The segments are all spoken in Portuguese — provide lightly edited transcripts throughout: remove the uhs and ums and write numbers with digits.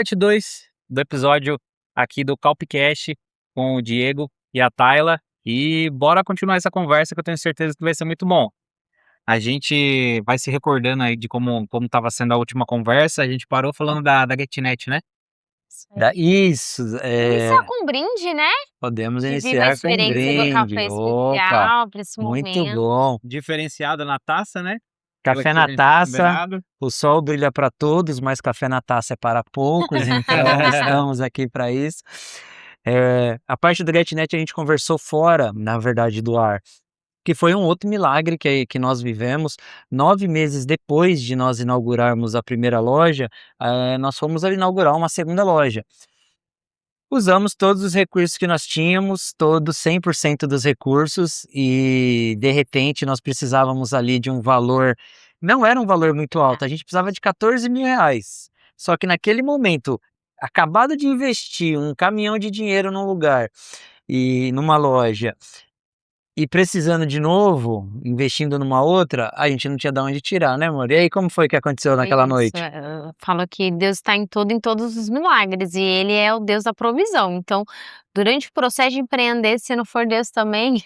parte 2 do episódio aqui do Calpcast com o Diego e a Tayla. E bora continuar essa conversa que eu tenho certeza que vai ser muito bom. A gente vai se recordando aí de como estava sendo a última conversa. A gente parou falando da GetNet, né? Isso, Iniciar com um brinde, né? podemos De viva a iniciar com um experiência do brinde. café Opa, especial para esse muito momento. bom. Diferenciada na taça, né? Café na taça, o sol brilha para todos, mas café na taça é para poucos, então estamos aqui para isso. A parte do GetNet a gente conversou fora, na verdade, do ar, que foi um outro milagre que nós vivemos. 9 meses depois de nós inaugurarmos a primeira loja, nós fomos inaugurar uma segunda loja. Usamos todos os recursos que nós tínhamos, todos 100% dos recursos, e de repente nós precisávamos ali de um valor, não era um valor muito alto, a gente precisava de R$ 14.000. Só que naquele momento, acabado de investir um caminhão de dinheiro num lugar e numa loja, e precisando de novo, investindo numa outra, a gente não tinha de onde tirar, né, amor? E aí, como foi que aconteceu naquela noite? Eu falo que Deus está em todos os milagres e Ele é o Deus da provisão. Então, durante o processo de empreender, se não for Deus também,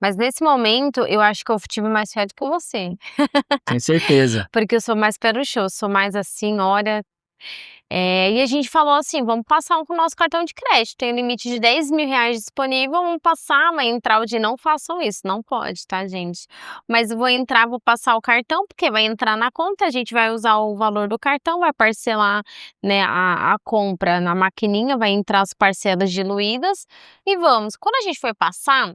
mas nesse momento eu acho que eu tive mais fé do que você, Tenho certeza. porque eu sou mais pé no chão, eu sou mais assim, olha. E a gente falou assim: vamos passar com o nosso cartão de crédito, tem um limite de R$ 10.000 disponível, vamos passar, vai entrar o de não façam isso, não pode, tá, gente? Mas eu vou entrar, vou passar o cartão, porque vai entrar na conta, a gente vai usar o valor do cartão, vai parcelar, né, a compra na maquininha, vai entrar as parcelas diluídas e vamos. Quando a gente foi passar,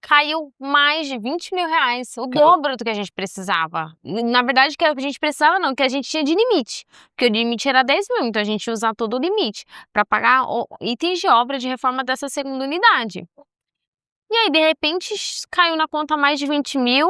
caiu mais de R$ 20.000, o dobro do que a gente precisava. Na verdade, que a gente precisava não, que a gente tinha de limite, porque o limite era 10.000, então a gente ia usar todo o limite para pagar itens de obra de reforma dessa segunda unidade. E aí, de repente, caiu na conta mais de 20.000.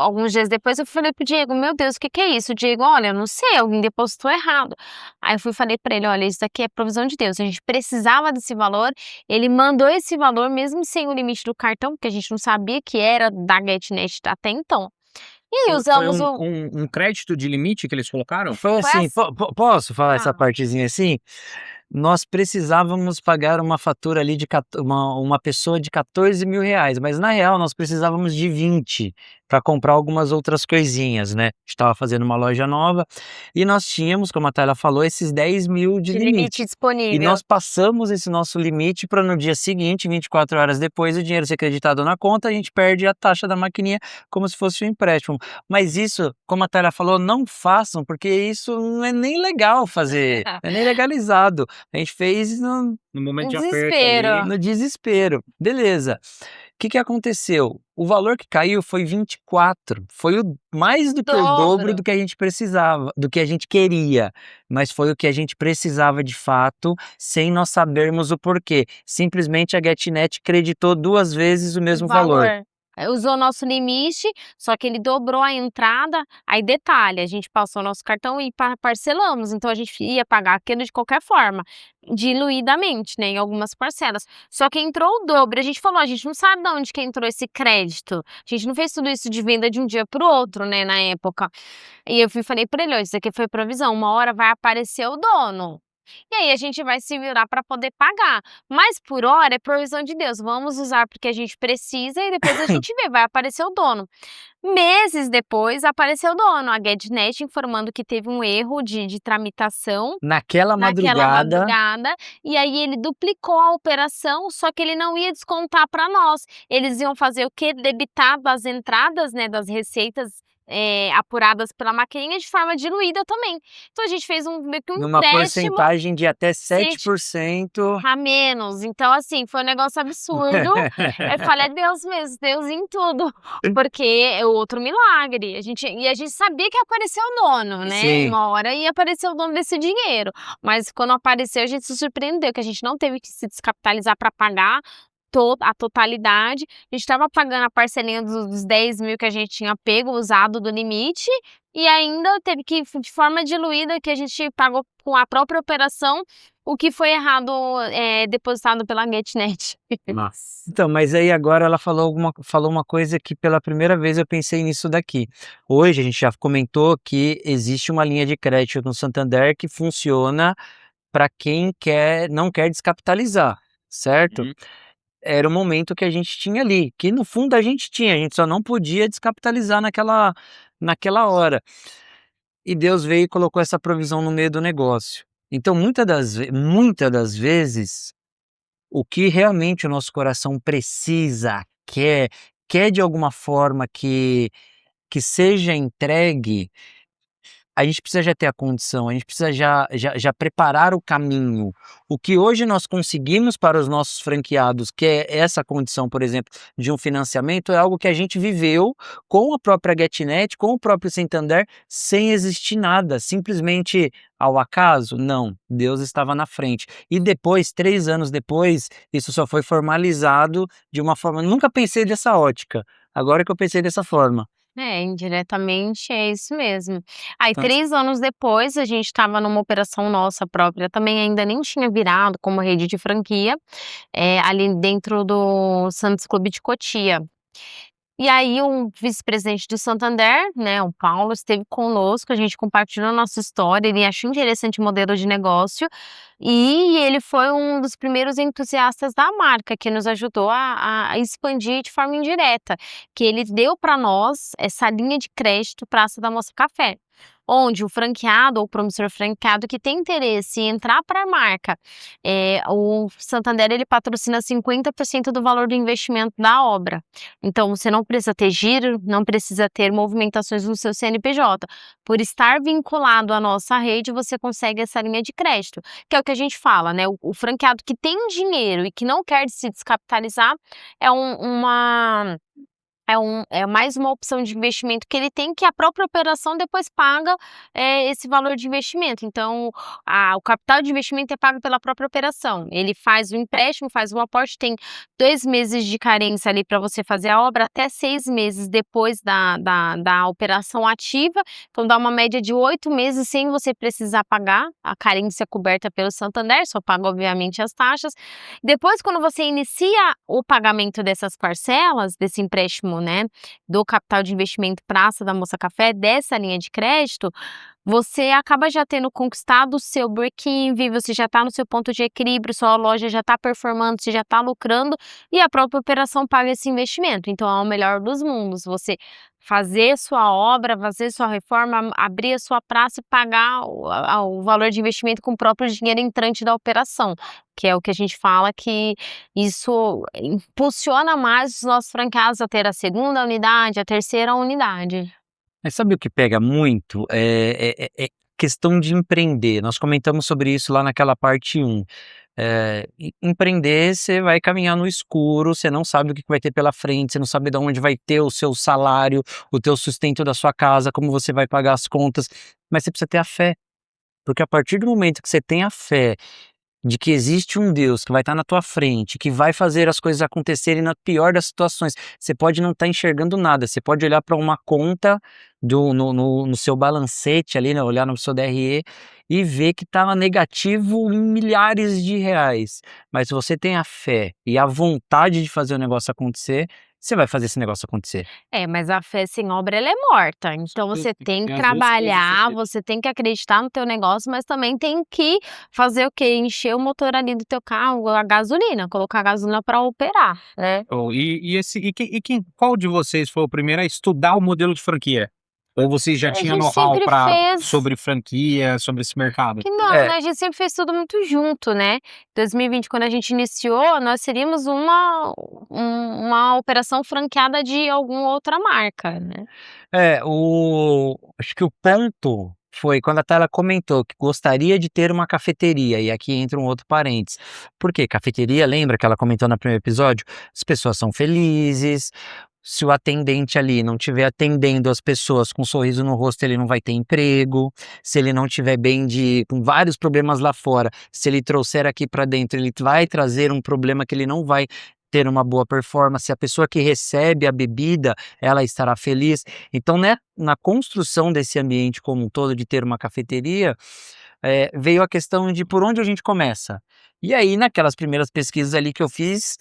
Alguns dias depois eu falei pro Diego: meu Deus, o que que é isso? O Diego: olha, eu não sei, alguém depositou errado. Aí eu falei para ele: olha, isso daqui é provisão de Deus, a gente precisava desse valor, ele mandou esse valor mesmo sem o limite do cartão, porque a gente não sabia que era da GetNet até então. E aí usamos Foi um crédito de limite que eles colocaram? Foi assim, posso falar essa Ah. partezinha assim? Nós precisávamos pagar uma fatura ali de uma pessoa de R$ 14.000, mas na real nós precisávamos de 20 para comprar algumas outras coisinhas, né? Estava fazendo uma loja nova e nós tínhamos, como a Tayla falou, esses 10.000 de limite. E disponível. nós passamos esse nosso limite para no dia seguinte, 24 horas depois, o dinheiro ser creditado na conta, a gente perde a taxa da maquininha como se fosse um empréstimo. Mas isso, como a Tayla falou, não façam, porque isso não é nem legal fazer, não é nem legalizado. A gente fez No momento de aperto Desespero. ali. no desespero. Beleza. O que aconteceu? O valor que caiu foi 24, foi mais do que o dobro Dobro. do que a gente precisava, do que a gente queria, mas foi o que a gente precisava de fato, sem nós sabermos o porquê. Simplesmente a GetNet creditou 2 vezes o mesmo valor. Usou nosso limite, só que ele dobrou a entrada. Aí detalhe, a gente passou nosso cartão e parcelamos, então a gente ia pagar aquilo de qualquer forma, diluidamente, né, em algumas parcelas. Só que entrou o dobro, a gente falou: a gente não sabe de onde que entrou esse crédito, a gente não fez tudo isso de venda de um dia para o outro, né, na época. E eu falei para ele: ó, isso aqui foi provisão, uma hora vai aparecer o dono. E aí a gente vai se virar para poder pagar, mas por hora é provisão de Deus, vamos usar porque a gente precisa e depois a gente vê, vai aparecer o dono. Meses depois apareceu o dono, a GetNet informando que teve um erro de tramitação Naquela naquela madrugada, madrugada, e aí ele duplicou a operação, só que ele não ia descontar para nós. Eles iam fazer o quê? Debitar das entradas, né, das receitas apuradas pela maquininha de forma diluída também. Então a gente fez meio que um numa empréstimo porcentagem de até 7%. a menos. Então, assim, foi um negócio absurdo. Eu falei: é Deus mesmo, Deus em tudo. Porque é outro milagre. A gente sabia que ia aparecer o dono, né? Sim. Uma hora ia aparecer o dono desse dinheiro. Mas quando apareceu, a gente se surpreendeu, que a gente não teve que se descapitalizar para pagar a totalidade. A gente estava pagando a parcelinha dos 10.000 que a gente tinha pego, usado do limite, e ainda teve que, de forma diluída, que a gente pagou com a própria operação, o que foi errado, depositado pela GetNet. Nossa. Então, mas aí agora ela falou uma coisa que pela primeira vez eu pensei nisso daqui. Hoje a gente já comentou que existe uma linha de crédito no Santander que funciona para quem não quer descapitalizar, certo? Uhum. Era o momento que a gente tinha ali, que no fundo a gente só não podia descapitalizar naquela hora. E Deus veio e colocou essa provisão no meio do negócio. Então, muita das vezes, o que realmente o nosso coração precisa, quer de alguma forma que seja entregue, a gente precisa já ter a condição, a gente precisa já preparar o caminho. O que hoje nós conseguimos para os nossos franqueados, que é essa condição, por exemplo, de um financiamento, é algo que a gente viveu com a própria GetNet, com o próprio Santander, sem existir nada, simplesmente ao acaso? Não, Deus estava na frente. E depois, 3 anos depois, isso só foi formalizado de uma forma... Nunca pensei dessa ótica, agora que eu pensei dessa forma. Indiretamente é isso mesmo. Aí Então, 3 anos depois, a gente estava numa operação nossa própria, também ainda nem tinha virado como rede de franquia, ali dentro do Santos Clube de Cotia. E aí o vice-presidente do Santander, né, o Paulo, esteve conosco, a gente compartilhou a nossa história, ele achou interessante o modelo de negócio, e ele foi um dos primeiros entusiastas da marca, que nos ajudou a expandir de forma indireta, que ele deu para nós essa linha de crédito Praça da Moça Café, onde o franqueado ou promissor franqueado que tem interesse em entrar para a marca, o Santander ele patrocina 50% do valor do investimento da obra. Então você não precisa ter giro, não precisa ter movimentações no seu CNPJ. Por estar vinculado à nossa rede, você consegue essa linha de crédito, que é o que a gente fala, né? O franqueado que tem dinheiro e que não quer se descapitalizar é mais uma opção de investimento que ele tem, que a própria operação depois paga, esse valor de investimento. Então, o capital de investimento é pago pela própria operação. Ele faz o empréstimo, faz o aporte, tem 2 meses de carência ali para você fazer a obra, até 6 meses depois da operação ativa. Então, dá uma média de 8 meses sem você precisar pagar a carência coberta pelo Santander, só paga, obviamente, as taxas. Depois, quando você inicia o pagamento dessas parcelas, desse empréstimo, né, do capital de investimento Praça da Moça Café, dessa linha de crédito, você acaba já tendo conquistado o seu break-even, você já está no seu ponto de equilíbrio, sua loja já está performando, você já está lucrando e a própria operação paga esse investimento. Então é o melhor dos mundos, você fazer sua obra, fazer sua reforma, abrir a sua praça e pagar o valor de investimento com o próprio dinheiro entrante da operação, que é o que a gente fala que isso impulsiona mais os nossos franqueados a ter a segunda unidade, a terceira unidade. mas sabe o que pega muito? Questão de empreender. Nós comentamos sobre isso lá naquela parte 1. Empreender, você vai caminhar no escuro, você não sabe o que vai ter pela frente, você não sabe de onde vai ter o seu salário, o teu sustento da sua casa, como você vai pagar as contas, mas você precisa ter a fé, porque a partir do momento que você tem a fé de que existe um Deus que vai estar na tua frente, que vai fazer as coisas acontecerem na pior das situações. Você pode não estar enxergando nada, você pode olhar para uma conta no seu balancete ali, né, olhar no seu DRE e ver que estava negativo em milhares de reais. Mas se você tem a fé e a vontade de fazer o negócio acontecer, você vai fazer esse negócio acontecer. Mas a fé sem obra ela é morta, então você tem que trabalhar, você tem que acreditar no teu negócio, mas também tem que fazer o quê? Encher o motor ali do teu carro, a gasolina, colocar a gasolina para operar, né. Qual de vocês foi o primeiro a estudar o modelo de franquia? Ou vocês já A tinham gente know-how sempre fez sobre franquia, sobre esse mercado? que não, né, a gente sempre fez tudo muito junto, né. 2020, quando a gente iniciou, nós seríamos uma operação franqueada de alguma outra marca, né. Acho que o ponto foi quando a Tayla comentou que gostaria de ter uma cafeteria, e aqui entra um outro parênteses. Por quê? Cafeteria, lembra que ela comentou no primeiro episódio? As pessoas são felizes, se o atendente ali não estiver atendendo as pessoas com um sorriso no rosto, ele não vai ter emprego. Se ele não estiver bem com vários problemas lá fora, se ele trouxer aqui para dentro, ele vai trazer um problema que ele não vai ter uma boa performance, a pessoa que recebe a bebida, ela estará feliz. Então, né, na construção desse ambiente como um todo, de ter uma cafeteria, veio a questão de por onde a gente começa. E aí, naquelas primeiras pesquisas ali que eu fiz,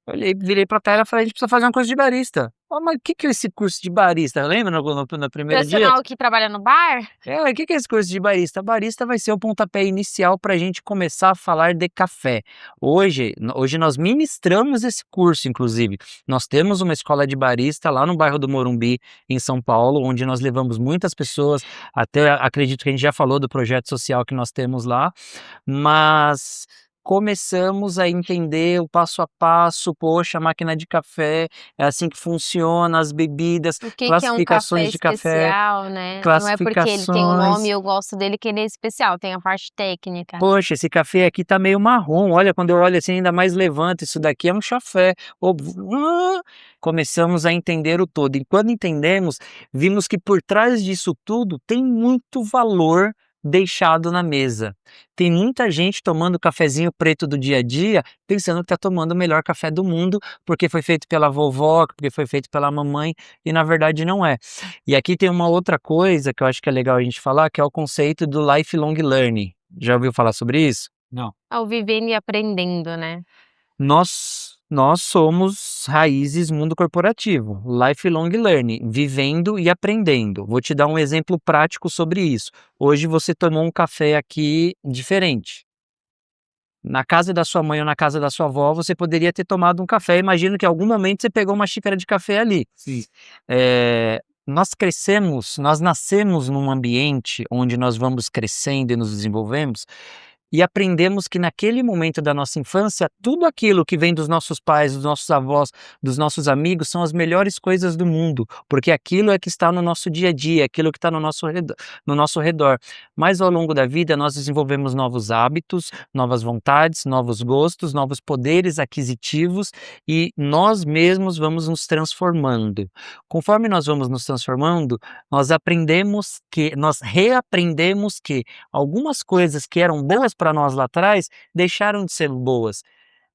olhei, virei pra Tayla e falei: "A gente precisa fazer um curso de barista". "Ó, mas o que que é esse curso de barista?" Lembra no primeiro dia? Profissional que trabalha no bar? "O que que é esse curso de barista?" Barista vai ser o pontapé inicial para a gente começar a falar de café. Hoje nós ministramos esse curso, inclusive. Nós temos uma escola de barista lá no bairro do Morumbi, em São Paulo, onde nós levamos muitas pessoas, até acredito que a gente já falou do projeto social que nós temos lá, mas começamos a entender o passo a passo. Poxa, a máquina de café é assim que funciona, as bebidas, O que que é um café classificações de café, especial, né? Não é porque ele tem um nome classificações. e eu gosto dele que ele é especial, tem a parte técnica. Poxa, esse café aqui tá meio marrom, olha, quando eu olho assim, ainda mais levanta, isso daqui é um chafé. Começamos a entender o todo, e quando entendemos, vimos que por trás disso tudo tem muito valor deixado na mesa. Tem muita gente tomando o cafezinho preto do dia a dia, pensando que está tomando o melhor café do mundo, porque foi feito pela vovó, porque foi feito pela mamãe, e na verdade não é. E aqui tem uma outra coisa que eu acho que é legal a gente falar, que é o conceito do lifelong learning. Já ouviu falar sobre isso? Não. Ao vivendo e aprendendo, né? Nós somos raízes mundo corporativo, lifelong learning, vivendo e aprendendo. Vou te dar um exemplo prático sobre isso. Hoje você tomou um café aqui diferente. Na casa da sua mãe ou na casa da sua avó, você poderia ter tomado um café. Imagino que em algum momento você pegou uma xícara de café ali. Sim. Nós nascemos num ambiente onde nós vamos crescendo e nos desenvolvemos, e aprendemos que naquele momento da nossa infância, tudo aquilo que vem dos nossos pais, dos nossos avós, dos nossos amigos, são as melhores coisas do mundo, porque aquilo é que está no nosso dia a dia, aquilo que está no nosso redor. Mas ao longo da vida, nós desenvolvemos novos hábitos, novas vontades, novos gostos, novos poderes aquisitivos, e nós mesmos vamos nos transformando. Conforme nós vamos nos transformando, nós reaprendemos que algumas coisas que eram boas para nós lá atrás deixaram de ser boas.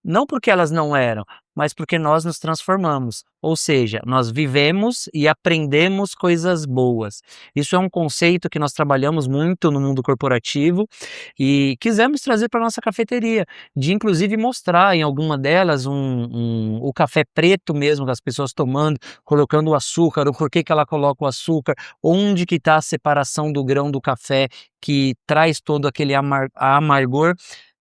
Não porque elas não eram, mas porque nós nos transformamos. Ou seja, nós vivemos e aprendemos coisas boas. Isso é um conceito que nós trabalhamos muito no mundo corporativo e quisemos trazer para a nossa cafeteria, de inclusive mostrar em alguma delas o café preto mesmo, das pessoas tomando, colocando o açúcar, o porquê que ela coloca o açúcar, onde que está a separação do grão do café que traz todo aquele amargor,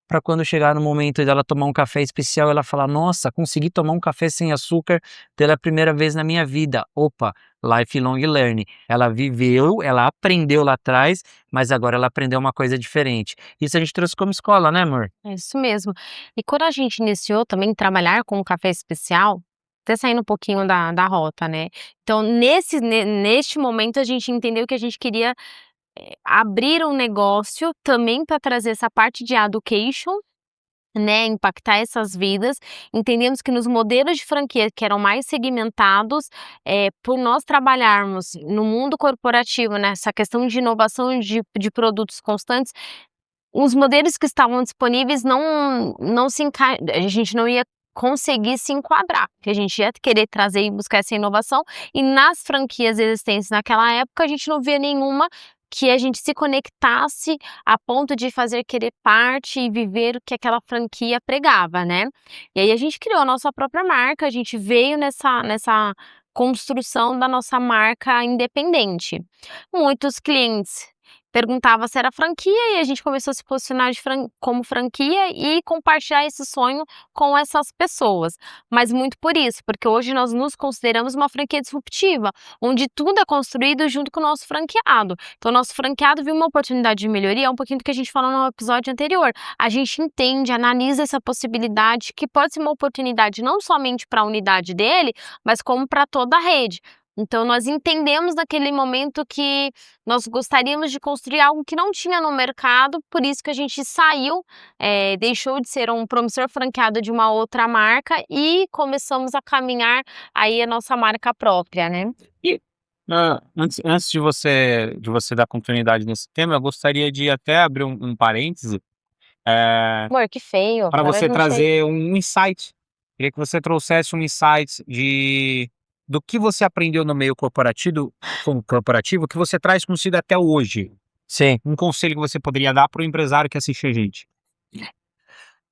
para quando chegar no momento dela tomar um café especial, ela falar: "Nossa, consegui tomar um café sem açúcar pela primeira vez na minha vida". Opa, lifelong learning. Ela viveu, ela aprendeu lá atrás, mas agora ela aprendeu uma coisa diferente. Isso a gente trouxe como escola, né, amor? É isso mesmo. E quando a gente iniciou também trabalhar com o café especial, até saindo um pouquinho da rota, né? Então, neste momento, a gente entendeu que a gente queria abrir um negócio também para trazer essa parte de education, né, impactar essas vidas. Entendemos que nos modelos de franquia que eram mais segmentados, por nós trabalharmos no mundo corporativo, nessa questão de inovação de produtos constantes, os modelos que estavam disponíveis a gente não ia conseguir se enquadrar, porque a gente ia querer trazer e buscar essa inovação, e nas franquias existentes naquela época, a gente não via nenhuma que a gente se conectasse a ponto de fazer querer parte e viver o que aquela franquia pregava, né. E aí a gente criou a nossa própria marca, a gente veio nessa construção da nossa marca independente. Muitos clientes perguntavam se era franquia e a gente começou a se posicionar como franquia e compartilhar esse sonho com essas pessoas. Mas muito por isso, porque hoje nós nos consideramos uma franquia disruptiva, onde tudo é construído junto com o nosso franqueado. Então, o nosso franqueado viu uma oportunidade de melhoria, é um pouquinho do que a gente falou no episódio anterior. A gente entende, analisa essa possibilidade, que pode ser uma oportunidade não somente para a unidade dele, mas como para toda a rede. Então, nós entendemos naquele momento que nós gostaríamos de construir algo que não tinha no mercado, por isso que a gente saiu, deixou de ser um promissor franqueado de uma outra marca e começamos a caminhar aí a nossa marca própria, né. E, antes de você dar continuidade nesse tema, eu gostaria de até abrir um parêntese, Amor, que feio, para agora você não sei. trazer um insight Queria que você trouxesse um insight do que você aprendeu no meio corporativo que você traz consigo até hoje. Sim. Um conselho que você poderia dar para o empresário que assiste a gente.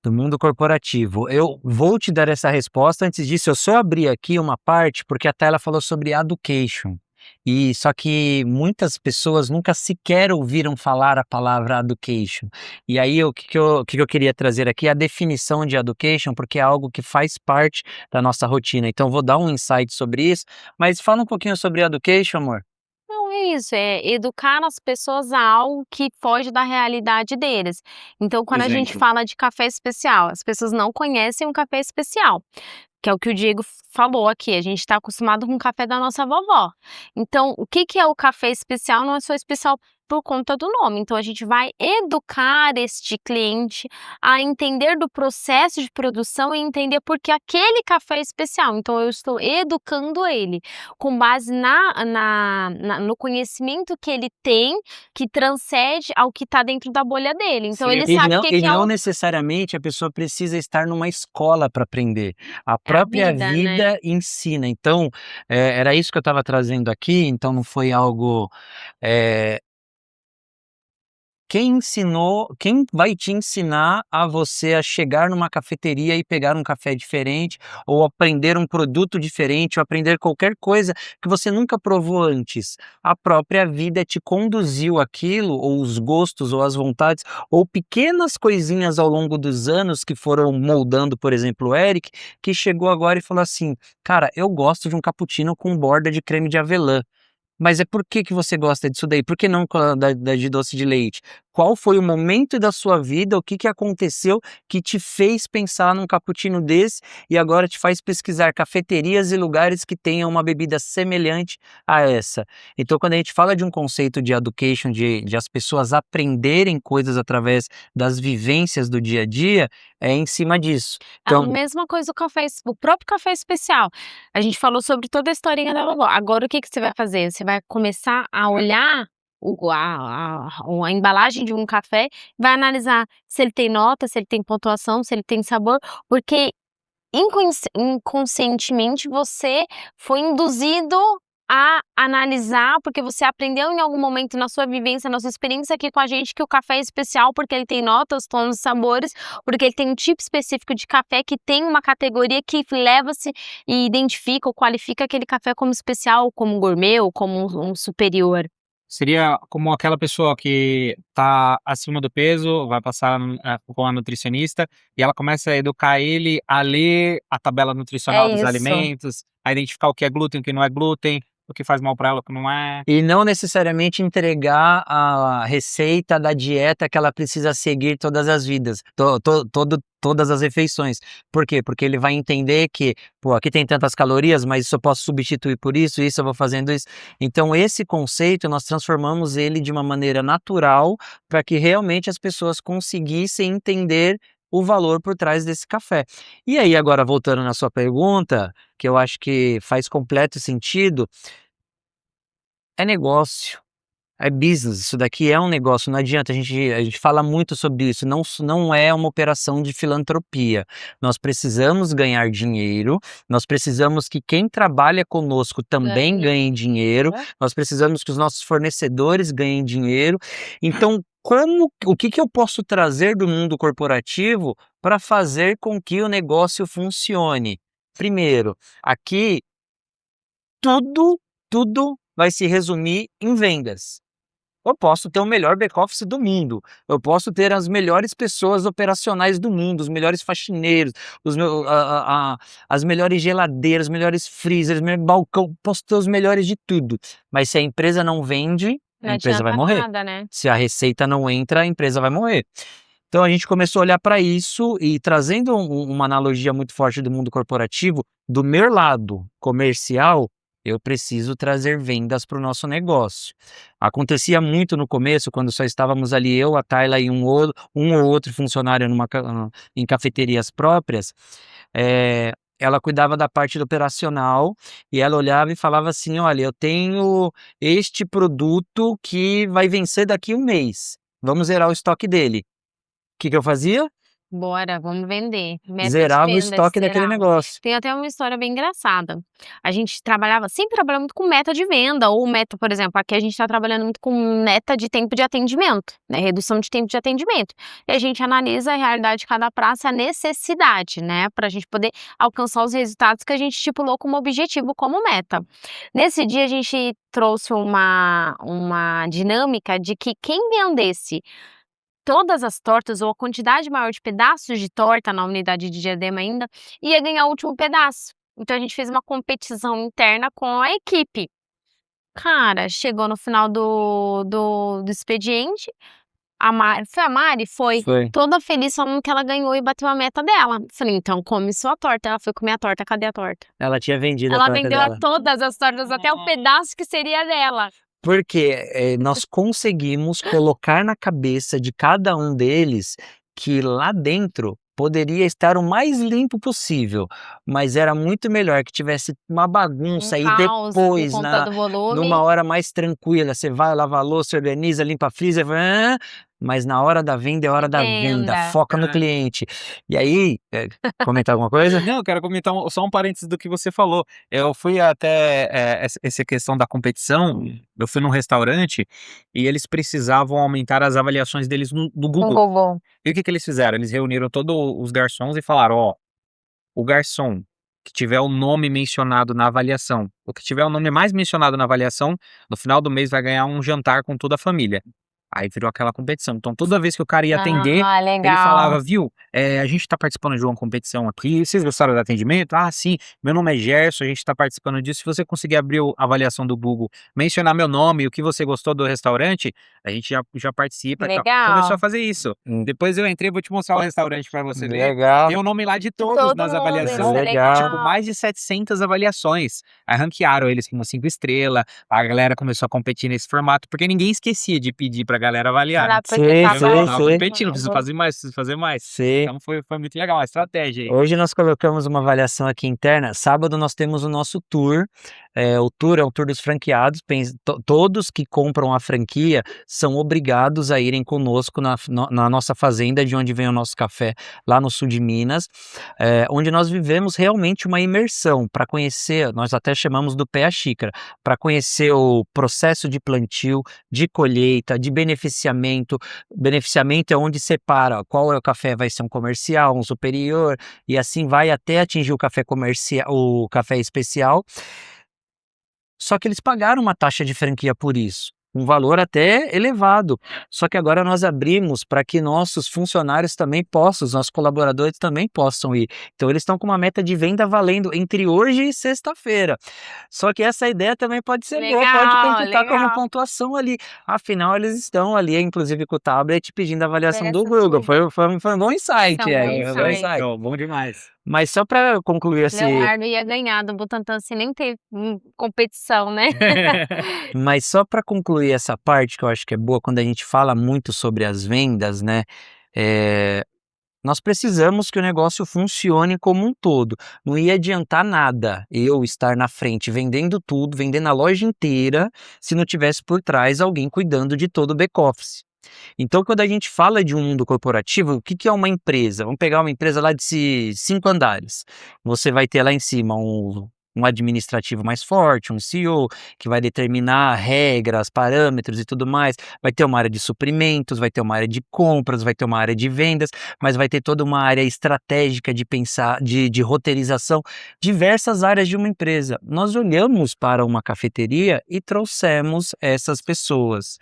Do mundo corporativo. Eu vou te dar essa resposta. Antes disso, eu só abri aqui uma parte, porque a Tayla falou sobre education. E só que muitas pessoas nunca sequer ouviram falar a palavra education. E aí, o que eu queria trazer aqui é a definição de education, porque é algo que faz parte da nossa rotina. Então, vou dar um insight sobre isso. Mas fala um pouquinho sobre education, amor. Não, é isso, é educar as pessoas a algo que foge da realidade deles. Então, quando a gente Exemplo. fala de café especial, as pessoas não conhecem um café especial, que é o que o Diego falou aqui, a gente está acostumado com o café da nossa vovó. Então, o que é o café especial? Não é só especial por conta do nome. Então, a gente vai educar este cliente a entender do processo de produção e entender por que aquele café é especial. Então, eu estou educando ele com base no conhecimento que ele tem, que transcende ao que está dentro da bolha dele. Então, Sim, ele E sabe o não, que e que é não necessariamente a pessoa precisa estar numa escola para aprender. A a própria vida, né? vida ensina. Então, era isso que eu estava trazendo aqui, então não foi algo. eh, quem vai te ensinar a você a chegar numa cafeteria e pegar um café diferente, ou aprender um produto diferente, ou aprender qualquer coisa que você nunca provou antes? A própria vida te conduziu aquilo, ou os gostos, ou as vontades, ou pequenas coisinhas ao longo dos anos que foram moldando, por exemplo, o Eric, que chegou agora e falou assim: "Cara, eu gosto de um cappuccino com borda de creme de avelã". Mas é por que que você gosta disso daí? Por que não com a da de doce de leite? Qual foi o momento da sua vida, o que que aconteceu que te fez pensar num cappuccino desse e agora te faz pesquisar cafeterias e lugares que tenham uma bebida semelhante a essa? Então, quando a gente fala de um conceito de education, de as pessoas aprenderem coisas através das vivências do dia a dia, é em cima disso. A Então, mesma coisa o próprio café especial. A gente falou sobre toda a historinha da vovó. Agora o que que você vai fazer? Você vai começar a olhar a embalagem de um café, vai analisar se ele tem nota, se ele tem pontuação, se ele tem sabor, porque inconscientemente você foi induzido a analisar, porque você aprendeu em algum momento na sua vivência, na sua experiência aqui com a gente, que o café é especial porque ele tem notas, tons e sabores, porque ele tem um tipo específico de café que tem uma categoria que leva-se e identifica ou qualifica aquele café como especial, como gourmet ou como um superior. Seria como aquela pessoa que está acima do peso, vai passar com a nutricionista e ela começa a educar ele a ler a tabela nutricional É dos isso. alimentos, a identificar o que é glúten, o que não é glúten, o que faz mal para ela, o que não é. e não necessariamente entregar a receita da dieta que ela precisa seguir todas as vidas, todas as refeições. Por quê? Porque ele vai entender que, pô, aqui tem tantas calorias, mas isso eu posso substituir por isso eu vou fazendo isso. Então, esse conceito, nós transformamos ele de uma maneira natural para que realmente as pessoas conseguissem entender o valor por trás desse café. E aí, agora voltando na sua pergunta, que eu acho que faz completo sentido, é negócio, é business, isso daqui é um negócio, não adianta, a gente fala muito sobre isso, não é uma operação de filantropia. Nós precisamos ganhar dinheiro, nós precisamos que quem trabalha conosco também ganhe dinheiro, nós precisamos que os nossos fornecedores ganhem dinheiro. Então, o que que eu posso trazer do mundo corporativo para fazer com que o negócio funcione? Primeiro, aqui tudo vai se resumir em vendas. Eu posso ter o melhor back-office do mundo, eu posso ter as melhores pessoas operacionais do mundo, os melhores faxineiros, as melhores geladeiras, os melhores freezers, o melhor balcão, posso ter os melhores de tudo, mas se a empresa não vende, a Não empresa vai adianta morrer. nada, né? Se a receita não entra, a empresa vai morrer. Então a gente começou a olhar para isso e trazendo uma analogia muito forte do mundo corporativo, do meu lado comercial, eu preciso trazer vendas para o nosso negócio. Acontecia muito no começo, quando só estávamos ali eu, a Tayla e um ou outro funcionário em cafeterias próprias, ela cuidava da parte do operacional e ela olhava e falava assim: olha, eu tenho este produto que vai vencer daqui um mês, vamos zerar o estoque dele. Que eu fazia? Bora, vamos vender. Meta de Zerava o venda, estoque daquele zerava. negócio. Tem até uma história bem engraçada. A gente sempre trabalhou muito com meta de venda, ou meta, por exemplo, aqui a gente está trabalhando muito com meta de tempo de atendimento, né? Redução de tempo de atendimento. E a gente analisa a realidade de cada praça, a necessidade, né? Para a gente poder alcançar os resultados que a gente estipulou como objetivo, como meta. Nesse dia, a gente trouxe uma dinâmica de que quem vendesse todas as tortas ou a quantidade maior de pedaços de torta na unidade de Diadema ainda, ia ganhar o último pedaço. Então a gente fez uma competição interna com a equipe. Cara, chegou no final do expediente, foi a Mari? Foi. Foi. Toda feliz falando que ela ganhou e bateu a meta dela. Falei, então come sua torta. Ela foi comer a torta, cadê a torta? Ela tinha vendido a Ela torta vendeu dela. todas as tortas, até o pedaço que seria dela. Porque nós conseguimos colocar na cabeça de cada um deles que lá dentro poderia estar o mais limpo possível, mas era muito melhor que tivesse uma bagunça e Caos por depois, conta do volume. numa hora mais tranquila, você vai lavar a louça, organiza, limpa a freezer, mas na hora da venda é hora da venda, Venda. foca no cliente. E aí, comentar alguma coisa? Não, eu quero comentar só um parênteses do que você falou. Eu fui até essa questão da competição, eu fui num restaurante e eles precisavam aumentar as avaliações deles no Com Google. Google. E o que eles fizeram? Eles reuniram todos os garçons e falaram, ó, o garçom que tiver o nome mencionado na avaliação, o que tiver o nome mais mencionado na avaliação, no final do mês vai ganhar um jantar com toda a família. Aí virou aquela competição. Então toda vez que o cara ia atender, Ah, ele legal. falava, viu, a gente tá participando de uma competição aqui, vocês gostaram do atendimento? Ah, sim, meu nome é Gerson, a gente tá participando disso. Se você conseguir abrir a avaliação do Google, mencionar meu nome e o que você gostou do restaurante, a gente já participa. e tal. Legal. Começou a fazer isso. Depois eu entrei, vou te mostrar o restaurante pra você ver. Legal. Tem o nome lá de todos Todo nas mundo, avaliações. isso é Legal. Tipo, mais de 700 avaliações. Aí ranquearam eles como 5 estrelas. A galera começou a competir nesse formato, porque ninguém esquecia de pedir pra galera avaliar. Porque Sim, tava- sim, Eu tava sim. competindo, preciso fazer mais, preciso fazer mais. Sim. Então foi muito legal a estratégia aí. Hoje nós colocamos uma avaliação aqui interna. Sábado nós temos o nosso tour. O tour é o tour dos franqueados. Todos que compram a franquia são obrigados a irem conosco na nossa fazenda, de onde vem o nosso café, lá no sul de Minas, onde nós vivemos realmente uma imersão para conhecer, nós até chamamos do pé à xícara, para conhecer o processo de plantio, de colheita, de beneficiamento. Beneficiamento é onde separa qual é o café, vai ser um comercial, um superior, e assim vai até atingir o café comercial, o café especial. Só que eles pagaram uma taxa de franquia por isso, um valor até elevado. Só que agora nós abrimos para que nossos funcionários também possam, os nossos colaboradores também possam ir. Então eles estão com uma meta de venda valendo entre hoje e sexta-feira. Só que essa ideia também pode ser boa, pode Legal, computar como legal. pontuação ali. Afinal, eles estão ali, inclusive com o tablet, pedindo a avaliação do Avaliação Google. do Foi um bom insight. Foi um bom Foi um bom insight. insight. Bom demais. Mas só para concluir Leonardo ia ganhar do Butantan sem nem ter competição, né? Mas só para concluir essa parte que eu acho que é boa quando a gente fala muito sobre as vendas, né? Nós precisamos que o negócio funcione como um todo. Não ia adiantar nada eu estar na frente vendendo tudo, vendendo a loja inteira, se não tivesse por trás alguém cuidando de todo o back-office. Então, quando a gente fala de um mundo corporativo, o que é uma empresa? Vamos pegar uma empresa lá de 5 andares. Você vai ter lá em cima um administrativo mais forte, um CEO, que vai determinar regras, parâmetros e tudo mais. Vai ter uma área de suprimentos, vai ter uma área de compras, vai ter uma área de vendas, mas vai ter toda uma área estratégica de pensar, de roteirização, diversas áreas de uma empresa. Nós olhamos para uma cafeteria e trouxemos essas pessoas.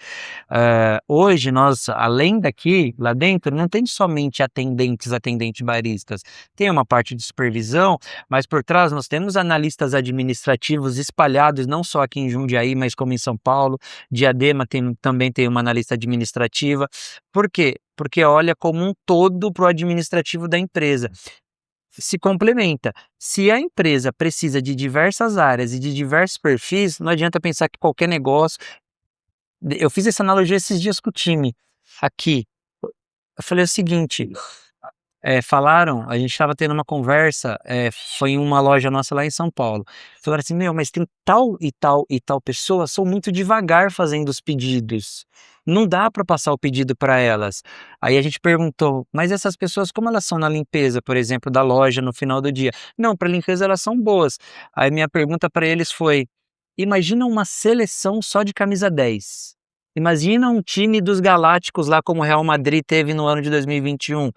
Hoje nós, além daqui, lá dentro, não tem somente atendentes baristas, tem uma parte de supervisão, mas por trás nós temos analistas administrativos espalhados, não só aqui em Jundiaí, mas como em São Paulo. Diadema também tem uma analista administrativa. Por quê? Porque olha como um todo para o administrativo da empresa. Se complementa. Se a empresa precisa de diversas áreas e de diversos perfis, não adianta pensar que qualquer negócio... Eu fiz essa analogia esses dias com o time aqui. Eu falei o seguinte, falaram, a gente estava tendo uma conversa, foi em uma loja nossa lá em São Paulo. Falaram assim, mas tem tal e tal e tal pessoa, são muito devagar fazendo os pedidos. Não dá para passar o pedido para elas. Aí a gente perguntou, mas essas pessoas como elas são na limpeza, por exemplo, da loja no final do dia? Não, para limpeza elas são boas. Aí minha pergunta para eles foi: imagina uma seleção só de camisa 10. Imagina um time dos Galácticos lá como o Real Madrid teve no ano de 2021.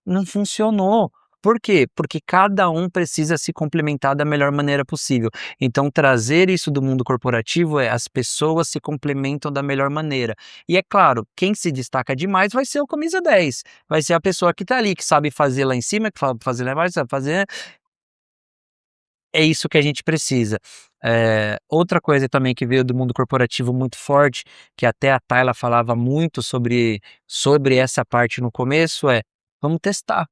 Não funcionou. Por quê? Porque cada um precisa se complementar da melhor maneira possível. Então, trazer isso do mundo corporativo é as pessoas se complementam da melhor maneira. E é claro, quem se destaca demais vai ser o camisa 10. Vai ser a pessoa que está ali, que sabe fazer lá em cima, que sabe fazer lá embaixo, sabe fazer. É isso que a gente precisa. Outra coisa também que veio do mundo corporativo muito forte, que até a Tayla falava muito sobre essa parte no começo, vamos testar.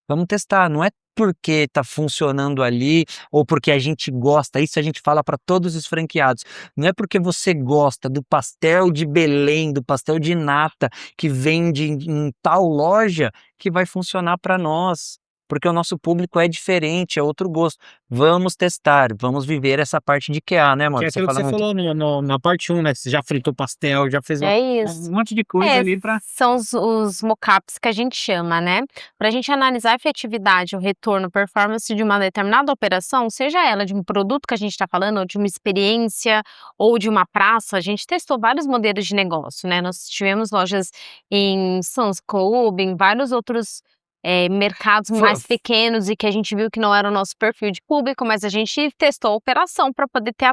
Vamos testar, não é porque tá funcionando ali ou porque a gente gosta, isso a gente fala para todos os franqueados. Não é porque você gosta do pastel de Belém, do pastel de nata que vende em tal loja que vai funcionar para nós, porque o nosso público é diferente, é outro gosto. Vamos testar, vamos viver essa parte de QA, né, Que amor? é aquilo que você falou na parte 1, né? Você já fritou pastel, já fez É isso. um monte de coisa ali pra... São os mockups que a gente chama, né? Para a gente analisar a efetividade, o retorno, performance de uma determinada operação, seja ela de um produto que a gente está falando, ou de uma experiência, ou de uma praça, a gente testou vários modelos de negócio, né? Nós tivemos lojas em Sam's Club, em vários outros mercados mais pequenos e que a gente viu que não era o nosso perfil de público, mas a gente testou a operação para poder ter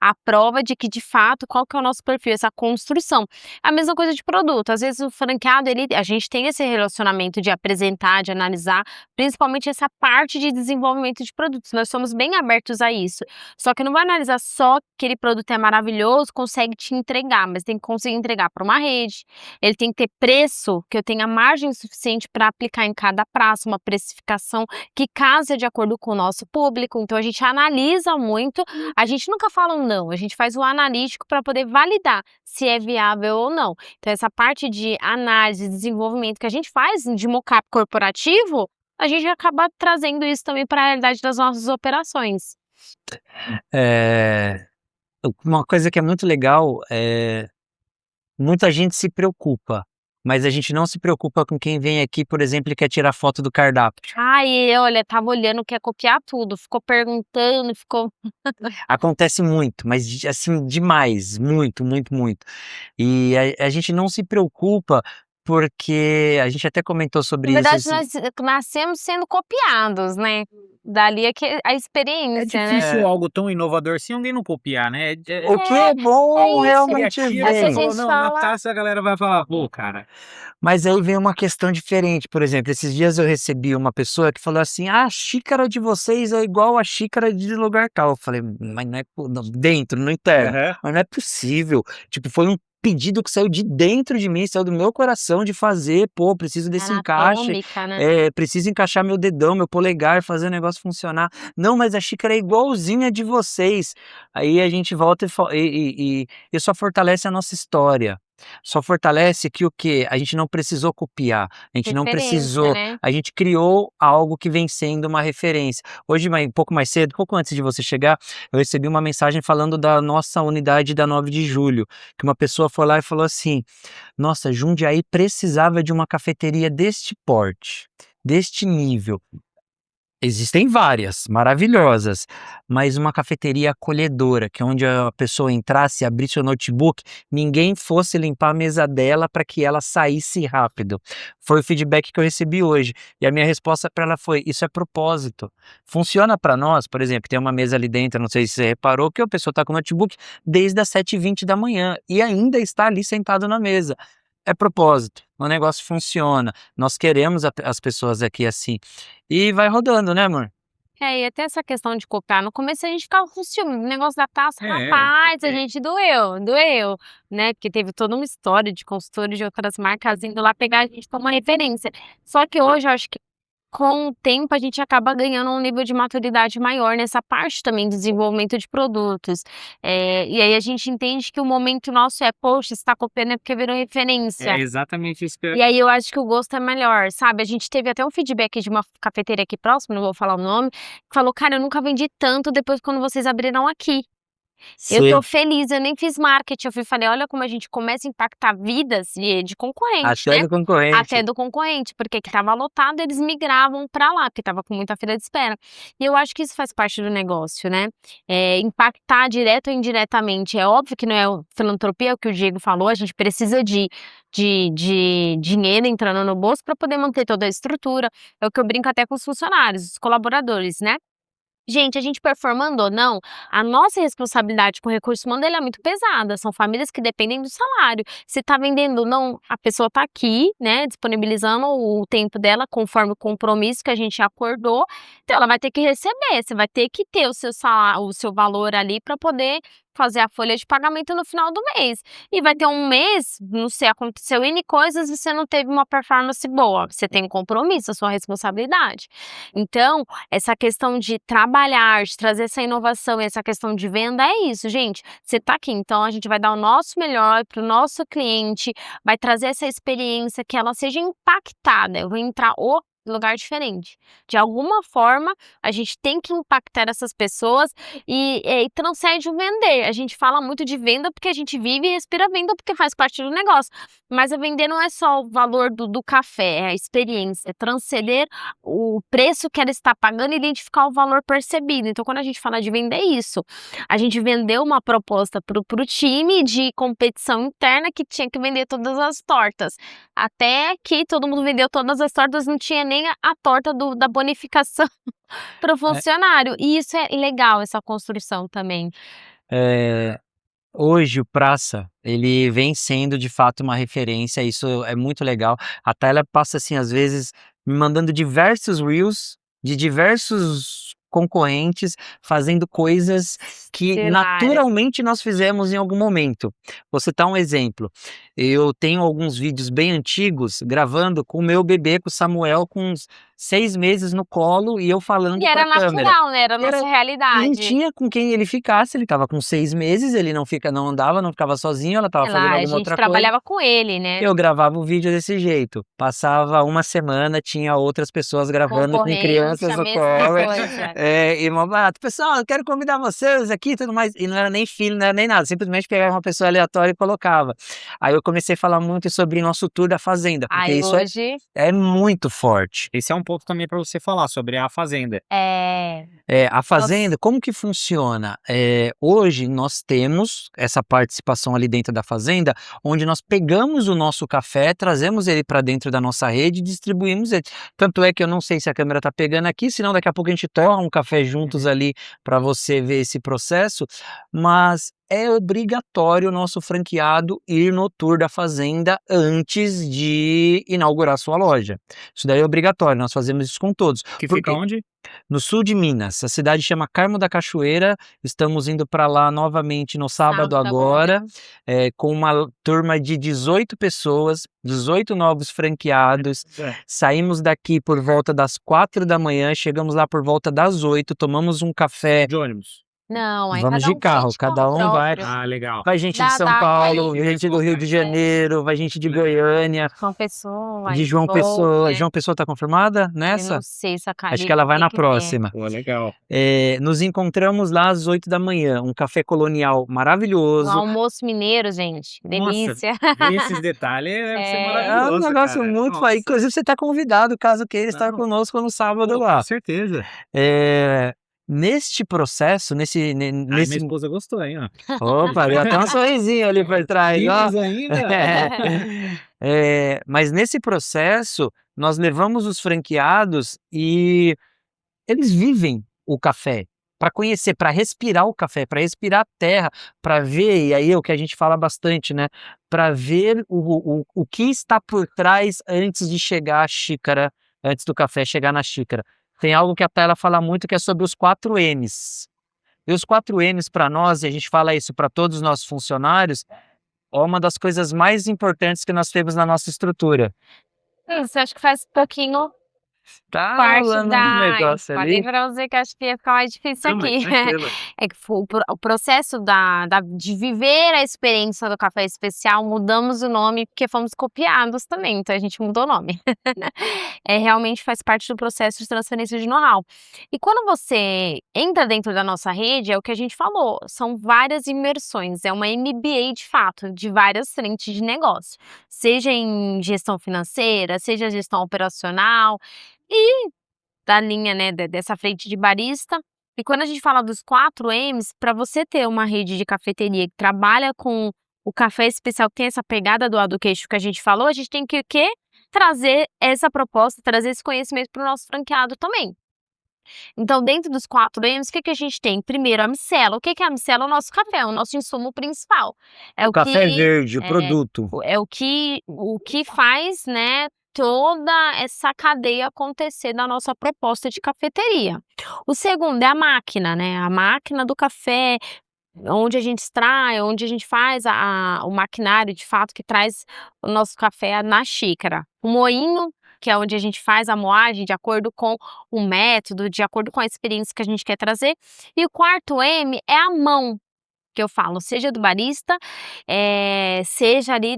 a prova de que, de fato, qual que é o nosso perfil, essa construção. A mesma coisa de produto. Às vezes o franqueado, a gente tem esse relacionamento de apresentar, de analisar, principalmente essa parte de desenvolvimento de produtos. Nós somos bem abertos a isso. Só que não vai analisar só que aquele produto é maravilhoso, consegue te entregar, mas tem que conseguir entregar para uma rede. Ele tem que ter preço, que eu tenha margem suficiente para aplicar em cada praça, uma precificação que case de acordo com o nosso público. Então a gente analisa muito, a gente nunca fala um não, a gente faz o analítico para poder validar se é viável ou não. Então essa parte de análise, desenvolvimento que a gente faz de mockup corporativo, a gente acaba trazendo isso também para a realidade das nossas operações. Uma coisa que é muito legal muita gente se preocupa, mas a gente não se preocupa com quem vem aqui, por exemplo, e quer tirar foto do cardápio. Ai, olha, tava olhando, quer copiar tudo, ficou perguntando, ficou... Acontece muito, mas assim, demais, muito, muito, muito. E a gente não se preocupa porque a gente até comentou sobre Na verdade, isso. nós nascemos sendo copiados, né? Dali é que a experiência, É difícil algo tão inovador assim alguém não copiar, né? O que é bom realmente Criativo, Às vezes a vem. falou, gente não, fala- na taça a galera vai falar, pô, cara. Mas aí vem uma questão diferente, por exemplo, esses dias eu recebi uma pessoa que falou assim: "Ah, a xícara de vocês é igual a xícara de lugar tal". Eu falei: "Mas não é dentro, no interno, Aham. mas não é possível". Tipo, foi um pedido que saiu de dentro de mim, saiu do meu coração de fazer, pô, preciso desse encaixe, Anatômica, né? preciso encaixar meu dedão, meu polegar, fazer o negócio funcionar. "Não, mas a xícara é igualzinha de vocês". Aí a gente volta e só fortalece a nossa história. Só fortalece que o quê? A gente não precisou copiar, a gente não Referência, precisou, né? a gente criou algo que vem sendo uma referência. Hoje, um pouco mais cedo, pouco antes de você chegar, eu recebi uma mensagem falando da nossa unidade da 9 de julho, que uma pessoa foi lá e falou assim: "Nossa, Jundiaí precisava de uma cafeteria deste porte, deste nível". Existem várias, maravilhosas, mas uma cafeteria acolhedora, que é onde a pessoa entrasse, abrisse o notebook, ninguém fosse limpar a mesa dela para que ela saísse rápido. Foi o feedback que eu recebi hoje. E a minha resposta para ela foi: isso é propósito. Funciona para nós, por exemplo, tem uma mesa ali dentro, não sei se você reparou, que a pessoa está com o notebook desde as 7h20 da manhã e ainda está ali sentado na mesa. É propósito, o negócio funciona, nós queremos as pessoas aqui assim. E vai rodando, né, amor? E até essa questão de copiar, no começo a gente ficava com ciúme, o negócio da taça, É, rapaz, a gente doeu, né? Porque teve toda uma história de consultores de outras marcas indo lá pegar a gente como referência. Só que hoje eu acho que com o tempo a gente acaba ganhando um nível de maturidade maior nessa parte também do desenvolvimento de produtos. E aí a gente entende que o momento nosso poxa, você tá copiando é porque virou referência. É exatamente isso que eu... E aí eu acho que o gosto é melhor, sabe? A gente teve até um feedback de uma cafeteria aqui próximo, não vou falar o nome, que falou: "Cara, eu nunca vendi tanto depois quando vocês abriram aqui". Eu tô Sim, feliz, eu nem fiz marketing, eu falei: "Olha como a gente começa a impactar vidas de concorrente, até né". do concorrente. Até do concorrente, porque que estava lotado, eles migravam para lá, porque estava com muita fila de espera. E eu acho que isso faz parte do negócio, né, impactar direto ou indiretamente. É óbvio que não é o filantropia, é o que o Diego falou, a gente precisa de dinheiro entrando no bolso para poder manter toda a estrutura. É o que eu brinco até com os funcionários, os colaboradores, né. Gente, a gente performando ou não, a nossa responsabilidade com o recurso humano ela é muito pesada, são famílias que dependem do salário. Se tá vendendo ou não, a pessoa tá aqui, né, disponibilizando o tempo dela conforme o compromisso que a gente acordou, então ela vai ter que receber, você vai ter que ter o seu valor ali para poder fazer a folha de pagamento no final do mês. E vai ter um mês, não sei, aconteceu N coisas e você não teve uma performance boa, você tem um compromisso, a sua responsabilidade. Então, essa questão de trabalhar, de trazer essa inovação e essa questão de venda é isso, gente. Você está aqui, então a gente vai dar o nosso melhor para o nosso cliente, vai trazer essa experiência que ela seja impactada. Eu vou entrar o lugar diferente. De alguma forma, a gente tem que impactar essas pessoas e transcende o vender. A gente fala muito de venda porque a gente vive e respira venda porque faz parte do negócio. Mas a vender não é só o valor do café, é a experiência, é transcender o preço que ela está pagando e identificar o valor percebido. Então, quando a gente fala de venda, é isso. A gente vendeu uma proposta para o time de competição interna que tinha que vender todas as tortas. Até que todo mundo vendeu todas as tortas, não tinha nem a torta da bonificação para o É, funcionário. E isso é legal, essa construção também. é, hoje o Praça, ele vem sendo de fato uma referência, isso é muito legal. A Tayla passa assim, às vezes, me mandando diversos reels de diversos concorrentes fazendo coisas que Hilário. naturalmente nós fizemos em algum momento. Vou citar um exemplo. Eu tenho alguns vídeos bem antigos gravando com o meu bebê, com o Samuel, com uns 6 meses no colo e eu E falando para era a câmera. natural, né, era a E era nossa e não realidade. tinha com quem ele ficasse, ele estava com 6 meses, ele não andava, não ficava sozinho, ela estava fazendo Ela a alguma gente outra coisa. trabalhava com ele, né, Eu gravava o vídeo desse jeito, passava uma semana, tinha outras pessoas gravando com concorrente, crianças a no mesma colo, coisa. e pessoal, eu quero convidar vocês aqui e tudo mais, e não era nem filho, não era nem nada, simplesmente pegava uma pessoa aleatória e colocava. Aí eu comecei a falar muito sobre nosso tour da fazenda, porque Aí isso é hoje é muito forte. Esse é um ponto também para você falar sobre a fazenda. A nós fazenda, como que funciona? Hoje nós temos essa participação ali dentro da fazenda, onde nós pegamos o nosso café, trazemos ele para dentro da nossa rede e distribuímos ele. Tanto é que eu não sei se a câmera está pegando aqui, senão daqui a pouco a gente torra um café juntos ali para você ver esse processo, mas é obrigatório o nosso franqueado ir no tour da fazenda antes de inaugurar sua loja. Isso daí é obrigatório, nós fazemos isso com todos. Que Por fica quê? onde? No sul de Minas, a cidade chama Carmo da Cachoeira, estamos indo para lá novamente no sábado sábado agora. agora, com uma turma de 18 pessoas, 18 novos franqueados, saímos daqui por volta das 4 da manhã, chegamos lá por volta das 8, tomamos um café, De ônibus. Não, aí vamos cada de um tem carro, de carro cada um vai próprio. Ah, legal. vai gente de Dá São dá Paulo, 40, gente do Rio de Janeiro, vai gente de Goiânia, João Pessoa, de aí João Pessoa. Goiânia, João Pessoa tá confirmada eu não nessa? sei se a Acho que Caribe ela vai tem na que ver. próxima. Pô, legal. Nos encontramos lá às 8 da manhã, um café colonial Um maravilhoso. almoço mineiro, gente, Nossa, delícia. ver esses detalhes deve ser É. É um maravilhoso, negócio cara. muito Nossa. inclusive você está convidado, caso queira estar Não, conosco no sábado pô, com lá. certeza. Neste processo, Ai, minha nesse esposa gostou, hein, ó. opa, deu até um sorrisinho ali por trás, ó. Minas ainda? Mas nesse processo, nós levamos os franqueados e eles vivem o café, para conhecer, para respirar o café, para respirar a terra, para ver, e aí é o que a gente fala bastante, né, para ver o que está por trás antes de chegar à xícara, antes do café chegar na xícara. Tem algo que a Tayla fala muito que é sobre os 4 M's. E os 4 M's para nós, e a gente fala isso para todos os nossos funcionários, é uma das coisas mais importantes que nós temos na nossa estrutura. Isso, acho que faz pouquinho Tá Parte rolando um da negócio falei ali. pra você que acho que ia ficar mais difícil Não, mas aqui. tranquilo. É que foi o processo de viver a experiência do café especial, mudamos o nome, porque fomos copiados também, então a gente mudou o nome. Realmente faz parte do processo de transferência de know-how. E quando você entra dentro da nossa rede, é o que a gente falou, são várias imersões, é uma MBA de fato, de várias frentes de negócio, seja em gestão financeira, seja gestão operacional, e da linha, né, dessa frente de barista. E quando a gente fala dos 4 M's, para você ter uma rede de cafeteria que trabalha com o café especial, que tem essa pegada do lado do queixo que a gente falou, a gente tem que o quê? Trazer essa proposta, trazer esse conhecimento para o nosso franqueado também. Então, dentro dos 4 M's, o que a gente tem? Primeiro, a micela. O que é a micela? O nosso café, é o nosso insumo principal. É O café verde, o produto. É o que faz, né, toda essa cadeia acontecer da nossa proposta de cafeteria. O segundo é a máquina, né, a máquina do café, onde a gente extrai, onde a gente faz o maquinário de fato que traz o nosso café na xícara. O moinho, que é onde a gente faz a moagem de acordo com o método, de acordo com a experiência que a gente quer trazer. E o quarto M é a mão, que eu falo, seja do barista, seja ali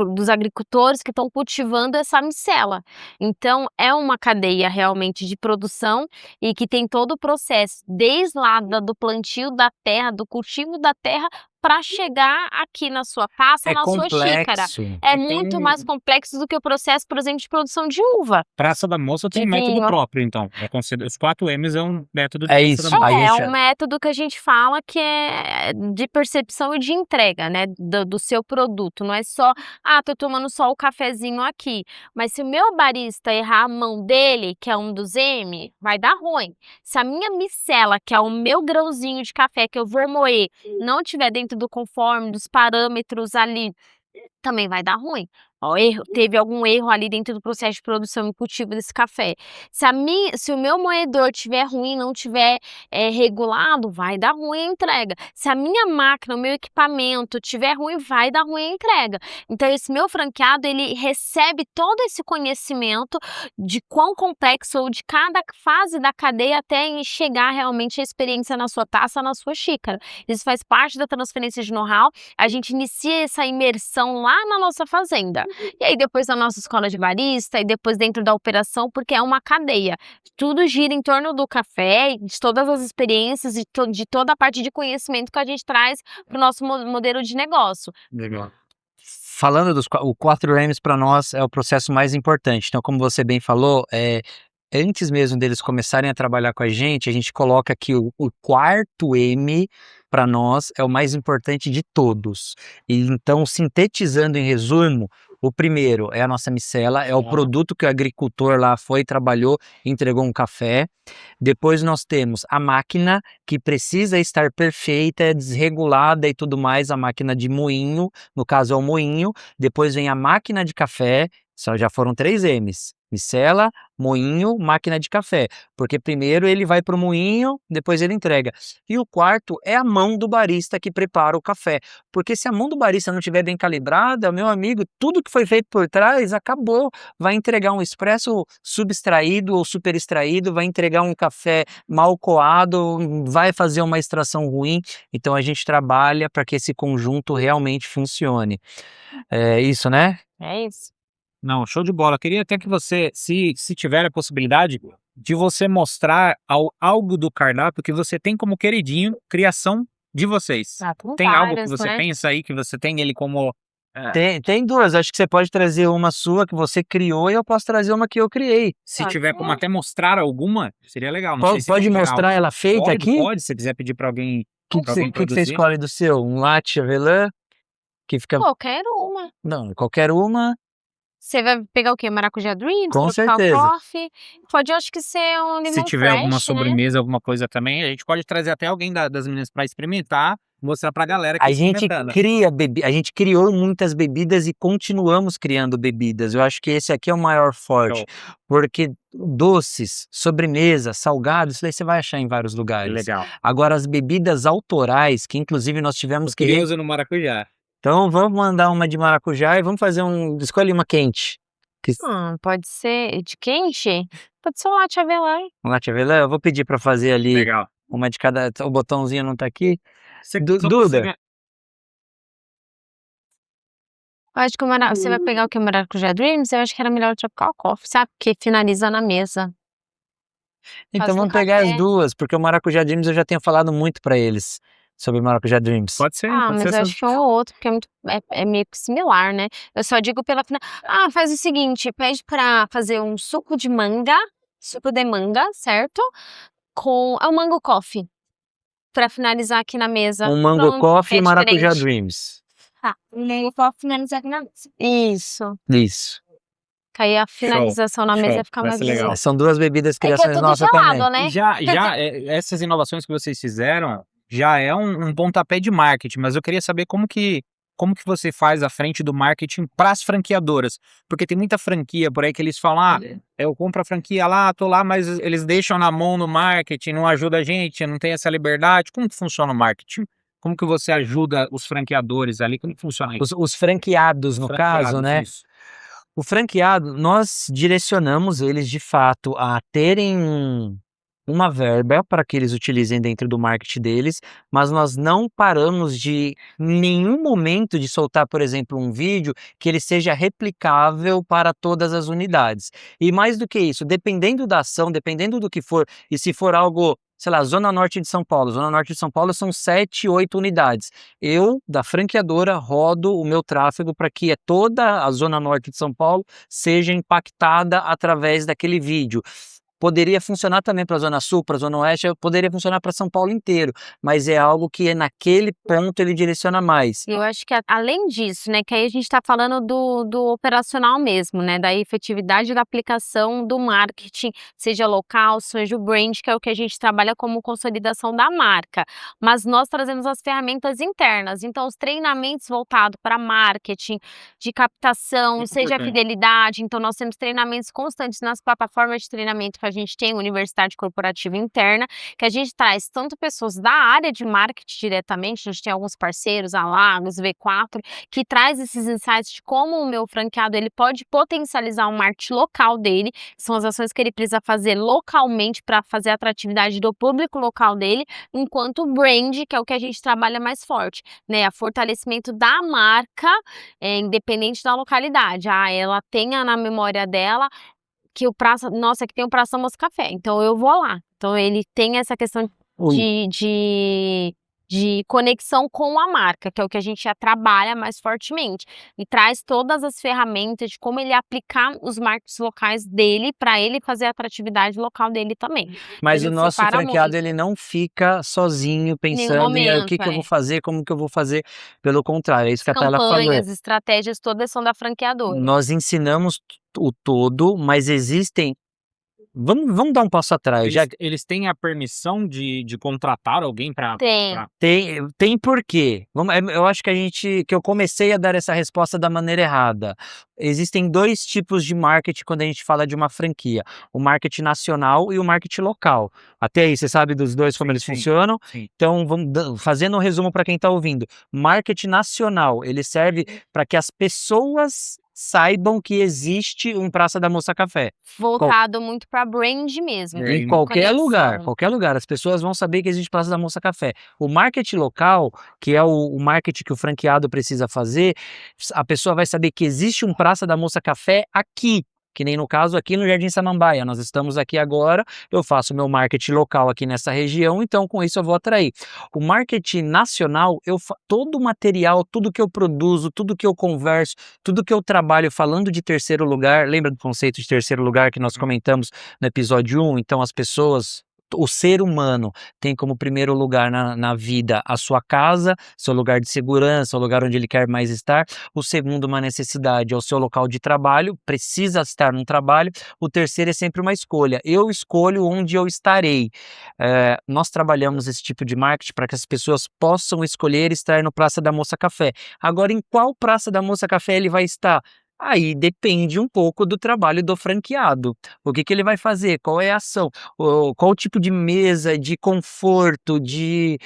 dos agricultores que estão cultivando essa micela. Então, é uma cadeia realmente de produção e que tem todo o processo, desde lá do plantio da terra, do cultivo da terra, para chegar aqui na sua taça, na sua xícara. É muito mais complexo do que o processo, por exemplo, de produção de uva. Praça da Moça tem De método vinho. próprio, então. Os 4 M's é um método de É Praça isso. da Moça. Aí É já- um método que a gente fala que é de percepção e de entrega, né, do seu produto. Não é só, tô tomando só o cafezinho aqui. Mas se o meu barista errar a mão dele, que é um dos M, vai dar ruim. Se a minha micela, que é o meu grãozinho de café que eu vou moer, não estiver dentro do conforme, dos parâmetros ali, também vai dar ruim. Teve algum erro ali dentro do processo de produção e cultivo desse café. Se o meu moedor estiver ruim, não estiver regulado, vai dar ruim a entrega. Se a minha máquina, o meu equipamento estiver ruim, vai dar ruim a entrega. Então, esse meu franqueado, ele recebe todo esse conhecimento de quão complexo ou de cada fase da cadeia até chegar realmente a experiência na sua taça, na sua xícara. Isso faz parte da transferência de know-how. A gente inicia essa imersão lá na nossa fazenda. E aí depois da nossa escola de barista e depois dentro da operação, porque é uma cadeia. Tudo gira em torno do café, de todas as experiências, de toda a parte de conhecimento que a gente traz para o nosso modelo de negócio. Legal. Falando o 4 M's para nós é o processo mais importante. Então, como você bem falou, antes mesmo deles começarem a trabalhar com a gente coloca que o quarto M para nós é o mais importante de todos. E então, sintetizando em resumo, o primeiro é a nossa micela, é o produto que o agricultor lá foi, trabalhou, entregou um café. Depois nós temos a máquina, que precisa estar perfeita, desregulada e tudo mais, a máquina de moinho, no caso é o moinho. Depois vem a máquina de café, já foram 3 M's. Micela, moinho, máquina de café. Porque primeiro ele vai para o moinho, depois ele entrega. E o quarto é a mão do barista que prepara o café. Porque se a mão do barista não estiver bem calibrada, meu amigo, tudo que foi feito por trás acabou. Vai entregar um expresso subextraído ou super extraído, vai entregar um café mal coado, vai fazer uma extração ruim. Então a gente trabalha para que esse conjunto realmente funcione. É isso, né? É isso. Não, show de bola. Queria até que você, se tiver a possibilidade, de você mostrar algo do cardápio que você tem como queridinho, criação de vocês. Tem algo que você pensa aí, que você tem ele como... Tem duas, acho que você pode trazer uma sua que você criou e eu posso trazer uma que eu criei. Se tiver como até mostrar alguma, seria legal. Não sei se Pode mostrar ela feita aqui? Pode, se quiser pedir para alguém. O que você escolhe do seu? Um latte avelã? Que fica... Qualquer uma. Não, qualquer uma. Você vai pegar o quê? Maracujá Dreams? Com certeza. Coffee? Pode, acho que ser um limão Se tiver fresh, alguma né? sobremesa, alguma coisa também, a gente pode trazer até alguém das meninas para experimentar, mostrar pra galera que A gente a gente criou muitas bebidas e continuamos criando bebidas. Eu acho que esse aqui é o maior forte. Porque doces, sobremesa, salgados, isso daí você vai achar em vários lugares. Legal. Agora as bebidas autorais, que inclusive nós tivemos que... uso no maracujá. Então vamos mandar uma de maracujá e vamos fazer escolhe uma quente. Pode ser de quente? Pode ser um latte avelã. Um latte avelã? Eu vou pedir pra fazer ali Legal. uma de cada. O botãozinho não tá aqui. Você, Duda, Eu acho que você vai pegar o que? O Maracujá Dreams? Eu acho que era melhor o Tropical Coffee, sabe? Porque finaliza na mesa. então Faz um vamos pegar as café. duas, porque o Maracujá Dreams eu já tenho falado muito pra eles sobre o Maracujá Dreams. pode ser, Ah, pode mas ser eu acho que um ou outro, porque é meio que similar, né? Eu só digo pela faz o seguinte, pede pra fazer um suco de manga, certo? É o Mango Coffee, pra finalizar aqui na mesa. Um Mango Pronto, Coffee é e Maracujá diferente. Dreams. Um Mango Coffee finalizar aqui na mesa. Isso. Isso. Que aí a finalização na mesa show. ia ficar Vai mais ser legal. visível. São duas bebidas É que é criações tudo nossas também. gelado, né? Essas inovações que vocês fizeram já é um pontapé de marketing, mas eu queria saber como que você faz à frente do marketing para as franqueadoras, porque tem muita franquia por aí que eles falam, eu compro a franquia lá, tô lá, mas eles deixam na mão no marketing, não ajuda a gente, não tem essa liberdade. Como que funciona o marketing? Como que você ajuda os franqueadores ali? Como que funciona isso? Os franqueados, no caso, né? Isso. O franqueado, nós direcionamos eles de fato a terem uma verba para que eles utilizem dentro do marketing deles, mas nós não paramos de em nenhum momento de soltar, por exemplo, um vídeo que ele seja replicável para todas as unidades. E mais do que isso, dependendo da ação, dependendo do que for, e se for algo, sei lá, Zona Norte de São Paulo. Zona Norte de São Paulo são 7, 8 unidades. Eu, da franqueadora, rodo o meu tráfego para que toda a Zona Norte de São Paulo seja impactada através daquele vídeo. Poderia funcionar também para a Zona Sul, para a Zona Oeste, poderia funcionar para São Paulo inteiro, mas é algo que naquele ponto ele direciona mais. Eu acho que além disso, né, que aí a gente está falando do operacional mesmo, né, da efetividade da aplicação do marketing, seja local, seja o brand, que é o que a gente trabalha como consolidação da marca. Mas nós trazemos as ferramentas internas, então os treinamentos voltados para marketing, de captação, Muito seja a importante. fidelidade, então nós temos treinamentos constantes nas plataformas de treinamento que a gente tem, Universidade Corporativa Interna, que a gente traz tanto pessoas da área de marketing diretamente, a gente tem alguns parceiros, a Lagos, V4, que traz esses insights de como o meu franqueado ele pode potencializar o marketing local dele, que são as ações que ele precisa fazer localmente para fazer a atratividade do público local dele, enquanto o brand, que é o que a gente trabalha mais forte, né, o fortalecimento da marca, independente da localidade. Ela tenha na memória dela que que tem o Praça Moça Café, então eu vou lá. Então ele tem essa questão de conexão com a marca, que é o que a gente já trabalha mais fortemente. E traz todas as ferramentas de como ele aplicar os marketing locais dele para ele fazer a atratividade local dele também. Mas A o gente nosso separa franqueado, muito. ele não fica sozinho pensando em o que momento, eu vou fazer, como que eu vou fazer. Pelo contrário, é isso que a Tayla falou. Campanhas, estratégias todas são da franqueadora. Nós ensinamos o todo, mas existem. Vamos dar um passo atrás. Eles têm a permissão de contratar alguém para... Tem porquê. Eu acho que eu comecei a dar essa resposta da maneira errada. Existem dois tipos de marketing quando a gente fala de uma franquia: o marketing nacional e o marketing local. Até aí, você sabe dos dois como eles funcionam? Sim. Então, fazendo um resumo para quem está ouvindo. Marketing nacional, ele serve para que as pessoas saibam que existe um Praça da Moça Café. Voltado muito para brand mesmo. Em qualquer conexão. lugar, as pessoas vão saber que existe Praça da Moça Café. O marketing local, que é o marketing que o franqueado precisa fazer, a pessoa vai saber que existe um Praça da Moça Café aqui, que nem no caso aqui no Jardim Samambaia. Nós estamos aqui agora, eu faço meu marketing local aqui nessa região, então com isso eu vou atrair. O marketing nacional, todo o material, tudo que eu produzo, tudo que eu converso, tudo que eu trabalho falando de terceiro lugar, lembra do conceito de terceiro lugar que nós comentamos no episódio 1? Então as pessoas... O ser humano tem como primeiro lugar na vida a sua casa, seu lugar de segurança, o lugar onde ele quer mais estar. O segundo, uma necessidade, é o seu local de trabalho, precisa estar no trabalho. O terceiro é sempre uma escolha. Eu escolho onde eu estarei. Nós trabalhamos esse tipo de marketing para que as pessoas possam escolher estar no Praça da Moça Café. Agora, em qual Praça da Moça Café ele vai estar? Aí depende um pouco do trabalho do franqueado. O que ele vai fazer? Qual é a ação? Qual o tipo de mesa, de conforto, de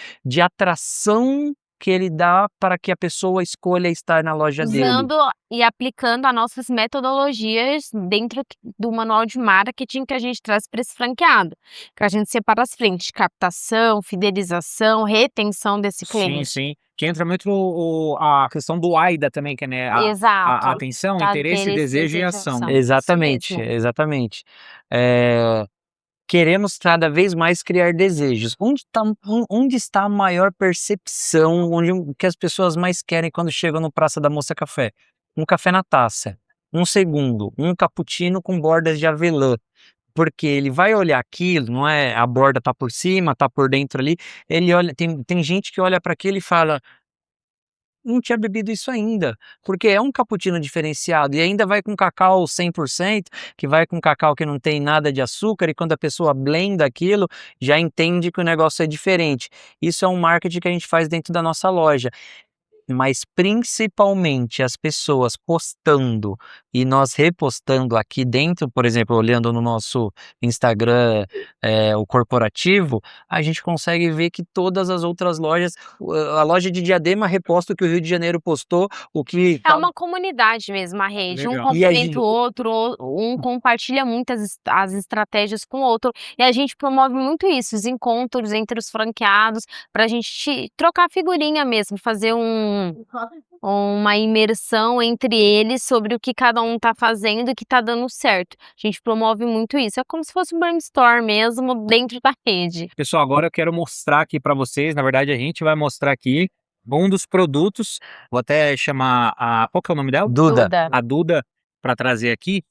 atração que ele dá para que a pessoa escolha estar na loja dele. Usando e aplicando as nossas metodologias dentro do manual de marketing que a gente traz para esse franqueado. Que a gente separa as frentes, captação, fidelização, retenção desse Sim, cliente. sim. Que entra muito a questão do AIDA também, que é, né, a Exato. atenção, Tá, interesse, desejo e ação. Isso Exatamente, mesmo. exatamente. Queremos cada vez mais criar desejos. Onde está a maior percepção, o que as pessoas mais querem quando chegam no Praça da Moça Café? Um café na taça, um segundo, um cappuccino com bordas de avelã. Porque ele vai olhar aquilo, não é a borda tá por cima, tá por dentro ali, ele olha, tem gente que olha para aquilo e fala: "Não tinha bebido isso ainda", porque é um cappuccino diferenciado e ainda vai com cacau 100%, que vai com cacau que não tem nada de açúcar, e quando a pessoa blenda aquilo, já entende que o negócio é diferente. Isso é um marketing que a gente faz dentro da nossa loja. Mas principalmente as pessoas postando e nós repostando aqui dentro, por exemplo, olhando no nosso Instagram, o corporativo, a gente consegue ver que todas as outras lojas, a loja de Diadema reposta o que o Rio de Janeiro postou, o que É uma comunidade mesmo, a rede. Um Legal. E a complementa o outro, um compartilha muito as estratégias com o outro. E a gente promove muito isso, os encontros entre os franqueados, para a gente trocar figurinha mesmo, fazer uma imersão entre eles sobre o que cada um tá fazendo e que tá dando certo. A gente promove muito isso. É como se fosse um brainstorm mesmo dentro da rede. Pessoal, agora eu quero mostrar aqui para vocês, na verdade a gente vai mostrar aqui um dos produtos, vou até chamar qual que é o nome dela? Duda. A Duda, para trazer aqui.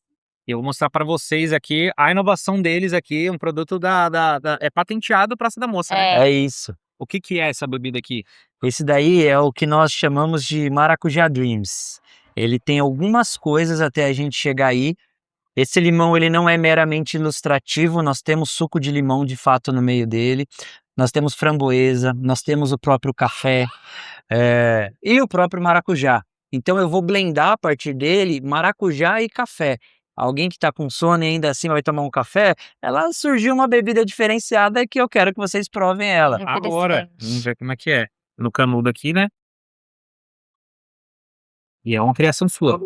Eu vou mostrar para vocês aqui a inovação deles aqui, um produto é patenteado Praça da Moça, né? É isso. O que é essa bebida aqui? Esse daí é o que nós chamamos de Maracujá Dreams. Ele tem algumas coisas até a gente chegar aí. Esse limão ele não é meramente ilustrativo, nós temos suco de limão de fato no meio dele, nós temos framboesa, nós temos o próprio café e o próprio maracujá. Então eu vou blendar a partir dele maracujá e café. Alguém que está com sono e ainda assim vai tomar um café, ela surgiu uma bebida diferenciada que eu quero que vocês provem ela. Agora, vamos ver como é que é. No canudo aqui, né? E é uma criação sua.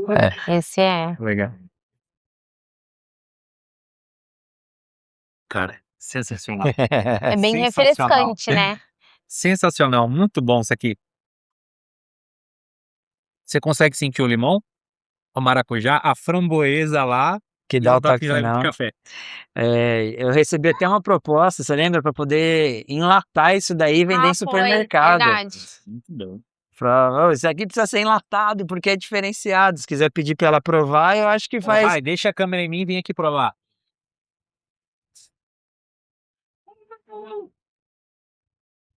Esse é. Legal. Cara, sensacional. É bem Sensacional. refrescante, né? Sensacional, muito bom isso aqui. Você consegue sentir o limão, o maracujá, a framboesa lá Que e dá o o toque toque de final. café. Eu recebi até uma proposta, você lembra, para poder enlatar isso daí e vender em supermercado. Verdade. Muito bom. Falou, "Ô, isso aqui precisa ser enlatado porque é diferenciado. Se quiser pedir para ela provar, eu acho que faz." Vai, deixa a câmera em mim e vem aqui provar.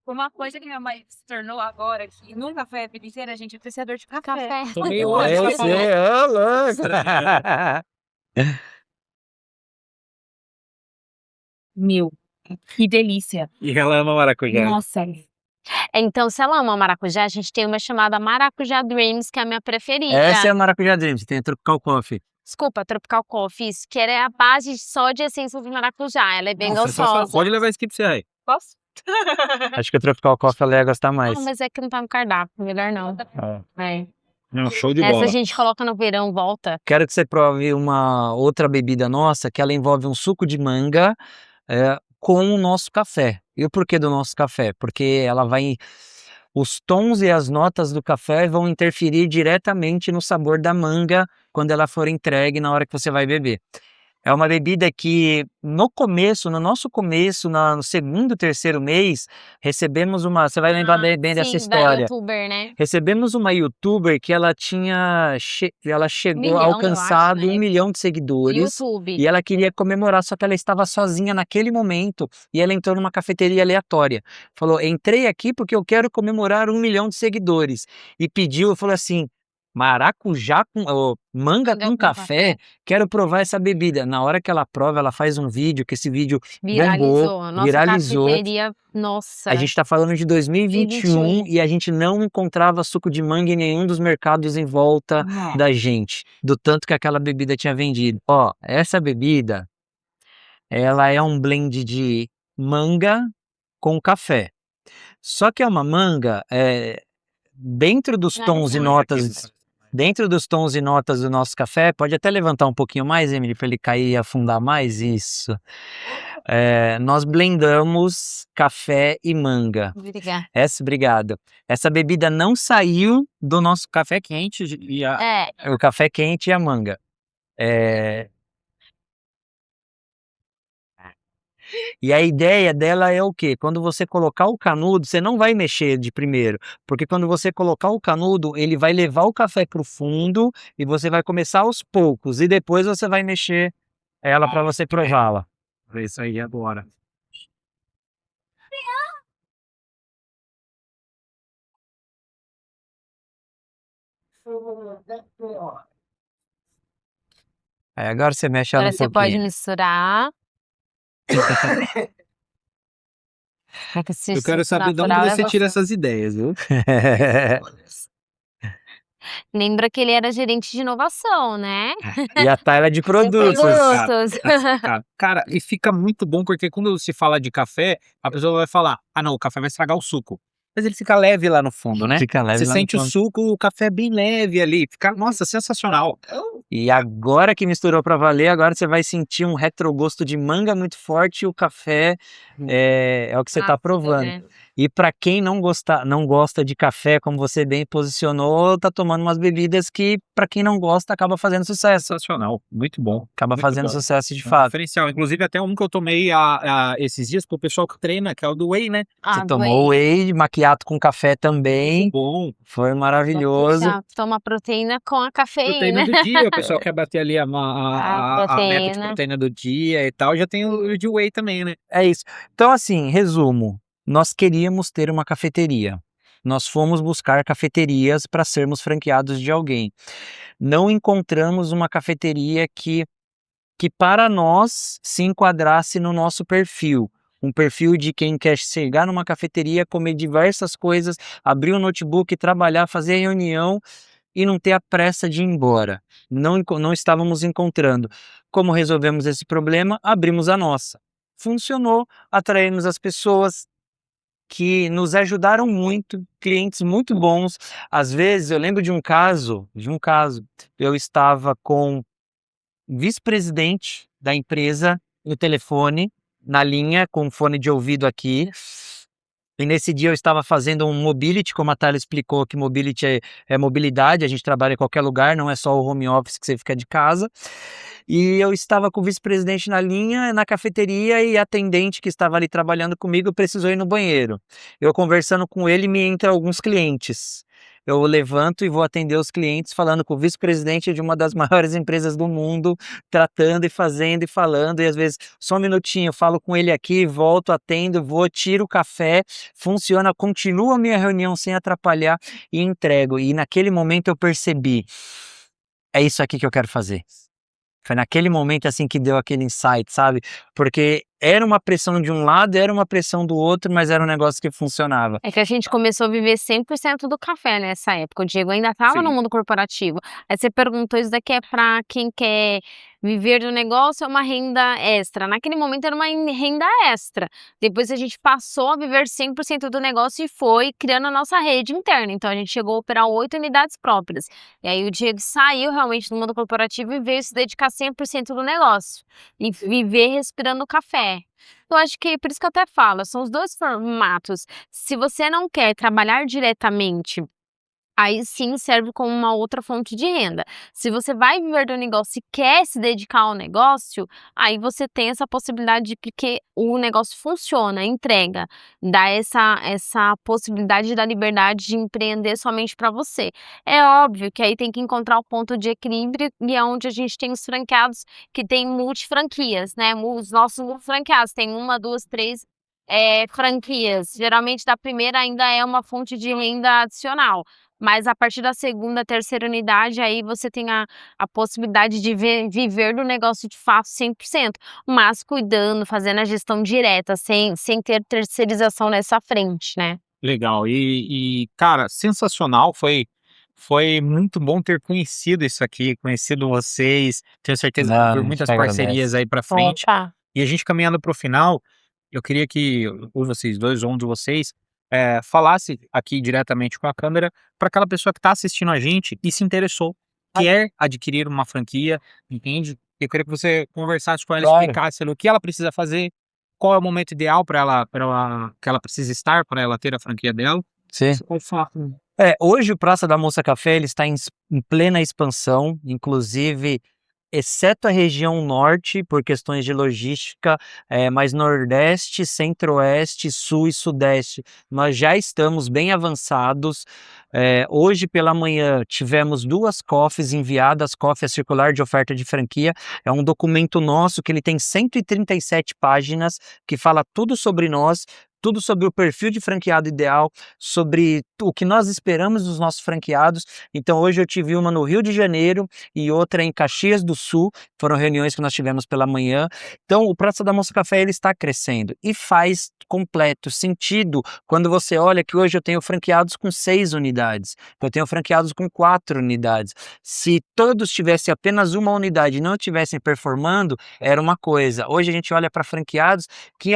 Uma coisa que minha mãe se tornou agora, que nunca foi a vida inteira, gente, é apreciador de café. Café. Tomei Eu hoje. sei, ô louco. Meu, que delícia. E ela ama maracujá. Nossa. Então, se ela ama maracujá, a gente tem uma chamada Maracujá Dreams, que é a minha preferida. Essa é a Maracujá Dreams, tem a Tropical Coffee. Desculpa, Tropical Coffee, isso, que é a base só de essência de maracujá. Ela é bem Nossa, gostosa. pode levar esse aqui pra você aí. Posso? Acho que a Tropical Coffee ela ia gostar mais. Não, mas é que não tá no cardápio, melhor não. É. Não, show de Essa bola. a gente coloca no verão, volta. Quero que você prove uma outra bebida nossa, que ela envolve um suco de manga com o nosso café. E o porquê do nosso café? Porque ela vai... Os tons e as notas do café vão interferir diretamente no sabor da manga quando ela for entregue na hora que você vai beber. É uma bebida que no nosso começo, no segundo, terceiro mês, recebemos uma... Você vai lembrar bem dessa Sim, da história. youtuber, né? Recebemos uma youtuber que ela chegou Milhão, a eu alcançar acho, né? 1 milhão de seguidores. YouTube. E ela queria comemorar, só que ela estava sozinha naquele momento e ela entrou numa cafeteria aleatória. Falou, entrei aqui porque eu quero comemorar 1 milhão de seguidores. E pediu, falou assim, manga Manga com com café, quero provar essa bebida. Na hora que ela prova, ela faz um vídeo, que esse vídeo Viralizou. Nossa, viralizou. cafeteria, nossa. A gente está falando de 2021 e a gente não encontrava suco de manga em nenhum dos mercados em volta da gente, do tanto que aquela bebida tinha vendido. Ó, essa bebida, ela é um blend de manga com café. Só que é uma manga dentro dos tons e notas, dentro dos tons e notas do nosso café, pode até levantar um pouquinho mais, Emily, para ele cair e afundar mais, isso. Nós blendamos café e manga. Obrigada. Obrigado. Essa bebida não saiu do nosso Café quente e a... o café quente e a manga. E a ideia dela é o quê? Quando você colocar o canudo, você não vai mexer de primeiro, porque quando você colocar o canudo, ele vai levar o café para o fundo e você vai começar aos poucos e depois você vai mexer ela para você prová-la. Isso aí agora. Aí agora você mexe ela Agora um você pode pouquinho. misturar. Eu quero saber de onde você tira essas ideias, viu? Lembra que ele era gerente de inovação, né? E a Tayla de produtos. Produtos. Cara, e fica muito bom porque quando se fala de café, a pessoa vai falar: ah, não, o café vai estragar o suco. Mas ele fica leve lá no fundo, né? Fica leve Você lá no sente o fundo. suco, o café é bem leve ali. Fica, nossa, sensacional. E agora que misturou para valer, agora você vai sentir um retrogosto de manga muito forte e o café é o que você está provando. né? E para quem não gosta de café, como você bem posicionou, tá tomando umas bebidas que, para quem não gosta, acaba fazendo sucesso. Sensacional, muito bom. Acaba Muito fazendo bom. sucesso de Um fato. diferencial. Inclusive, até um que eu tomei esses dias pro pessoal que treina, que é o do Whey, né? Você tomou whey, macchiato com café também. Bom. Foi maravilhoso. Já toma proteína com a Proteína cafeína. do dia, o pessoal quer bater ali a meta de proteína. proteína do dia e tal. Já tem o de whey também, né? É isso. Então, assim, resumo. Nós queríamos ter uma cafeteria. Nós fomos buscar cafeterias para sermos franqueados de alguém. Não encontramos uma cafeteria que para nós se enquadrasse no nosso perfil. Um perfil de quem quer chegar numa cafeteria, comer diversas coisas, abrir o notebook, trabalhar, fazer reunião e não ter a pressa de ir embora. Não estávamos encontrando. Como resolvemos esse problema? Abrimos a nossa. Funcionou, atraímos as pessoas que nos ajudaram muito, clientes muito bons. Às vezes, eu lembro de um caso, eu estava com o vice-presidente da empresa no telefone, na linha, com fone de ouvido aqui. E nesse dia eu estava fazendo um mobility, como a Tayla explicou, que mobility é mobilidade, a gente trabalha em qualquer lugar, não é só o home office que você fica de casa. E eu estava com o vice-presidente na linha, na cafeteria, e a atendente que estava ali trabalhando comigo precisou ir no banheiro. Eu conversando com ele, me entra alguns clientes. Eu levanto e vou atender os clientes falando com o vice-presidente de uma das maiores empresas do mundo, tratando e fazendo e falando, e às vezes, só um minutinho, falo com ele aqui, volto, atendo, vou, tiro o café, funciona, continuo a minha reunião sem atrapalhar e entrego. E naquele momento eu percebi, é isso aqui que eu quero fazer. Foi naquele momento assim que deu aquele insight, sabe? Porque era uma pressão de um lado, era uma pressão do outro, mas era um negócio que funcionava. É que a gente começou a viver 100% do café nessa época. O Diego ainda estava no mundo corporativo. Aí você perguntou, isso daqui é para quem quer viver do negócio, é uma renda extra. Naquele momento era uma renda extra. Depois a gente passou a viver 100% do negócio e foi criando a nossa rede interna. Então a gente chegou a operar 8 unidades próprias. E aí o Diego saiu realmente do mundo corporativo e veio se dedicar 100% do negócio. E viver respirando café. Eu acho que, por isso que eu até falo, são os dois formatos. Se você não quer trabalhar diretamente, aí sim serve como uma outra fonte de renda. Se você vai viver do negócio e quer se dedicar ao negócio, aí você tem essa possibilidade de que o negócio funciona, entrega, dá essa possibilidade da liberdade de empreender somente para você. É óbvio que aí tem que encontrar o ponto de equilíbrio e é onde a gente tem os franqueados que tem multifranquias, né? Os nossos franqueados tem 1, 2, 3 franquias. Geralmente da primeira ainda é uma fonte de renda adicional. Mas a partir da segunda, terceira unidade, aí você tem a possibilidade de viver do negócio de fato 100%, mas cuidando, fazendo a gestão direta, sem ter terceirização nessa frente, né? Legal. E cara, sensacional. Foi muito bom ter conhecido isso aqui, conhecido vocês. Tenho certeza que vão vir muitas parcerias aí para frente. Opa. E a gente caminhando para o final, eu queria que ou vocês dois ou um de vocês falasse aqui diretamente com a câmera para aquela pessoa que está assistindo a gente e se interessou, quer adquirir uma franquia, entende? Eu queria que você conversasse com ela, Claro. explicasse ali o que ela precisa fazer, qual é o momento ideal para ela, que ela precisa estar para ela ter a franquia dela. Sim. Você pode falar com Hoje o Praça da Moça Café ele está em plena expansão, inclusive, exceto a região norte, por questões de logística, mas nordeste, centro-oeste, sul e sudeste, nós já estamos bem avançados. Hoje pela manhã tivemos 2 COFs enviadas, COF é Circular de Oferta de Franquia, é um documento nosso que ele tem 137 páginas, que fala tudo sobre nós, tudo sobre o perfil de franqueado ideal, sobre o que nós esperamos dos nossos franqueados. Então hoje eu tive uma no Rio de Janeiro e outra em Caxias do Sul, foram reuniões que nós tivemos pela manhã. Então o Praça da Moça Café ele está crescendo e faz completo sentido quando você olha que hoje eu tenho franqueados com 6 unidades, eu tenho franqueados com 4 unidades. Se todos tivessem apenas uma unidade e não estivessem performando, era uma coisa. Hoje a gente olha para franqueados que em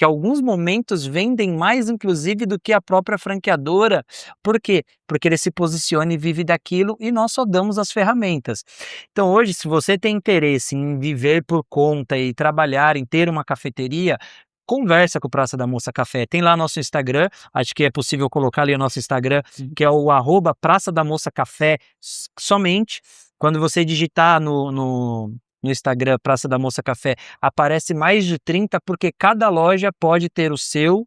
alguns momentos vendem mais inclusive do que a própria franqueadora. Por quê? Porque ele se posiciona e vive daquilo e nós só damos as ferramentas. Então hoje, se você tem interesse em viver por conta e trabalhar em ter uma cafeteria, conversa com o Praça da Moça Café. Tem lá nosso Instagram, acho que é possível colocar ali o nosso Instagram, que é o @Praça da Moça Café somente. Quando você digitar no Instagram Praça da Moça Café, aparece mais de 30, porque cada loja pode ter o seu,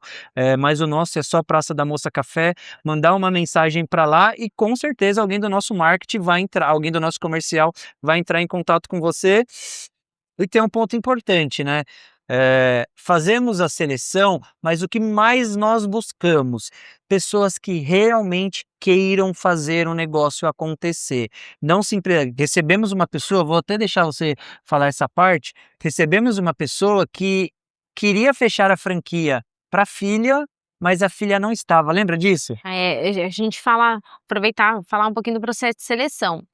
mas o nosso é só Praça da Moça Café. Mandar uma mensagem para lá e com certeza alguém do nosso marketing vai entrar, alguém do nosso comercial vai entrar em contato com você. E tem um ponto importante, né? Fazemos a seleção, mas o que mais nós buscamos? Pessoas que realmente queiram fazer o negócio acontecer. Não simplesmente recebemos uma pessoa, vou até deixar você falar essa parte, recebemos uma pessoa que queria fechar a franquia para a filha, mas a filha não estava, lembra disso? A gente aproveitar, falar um pouquinho do processo de seleção.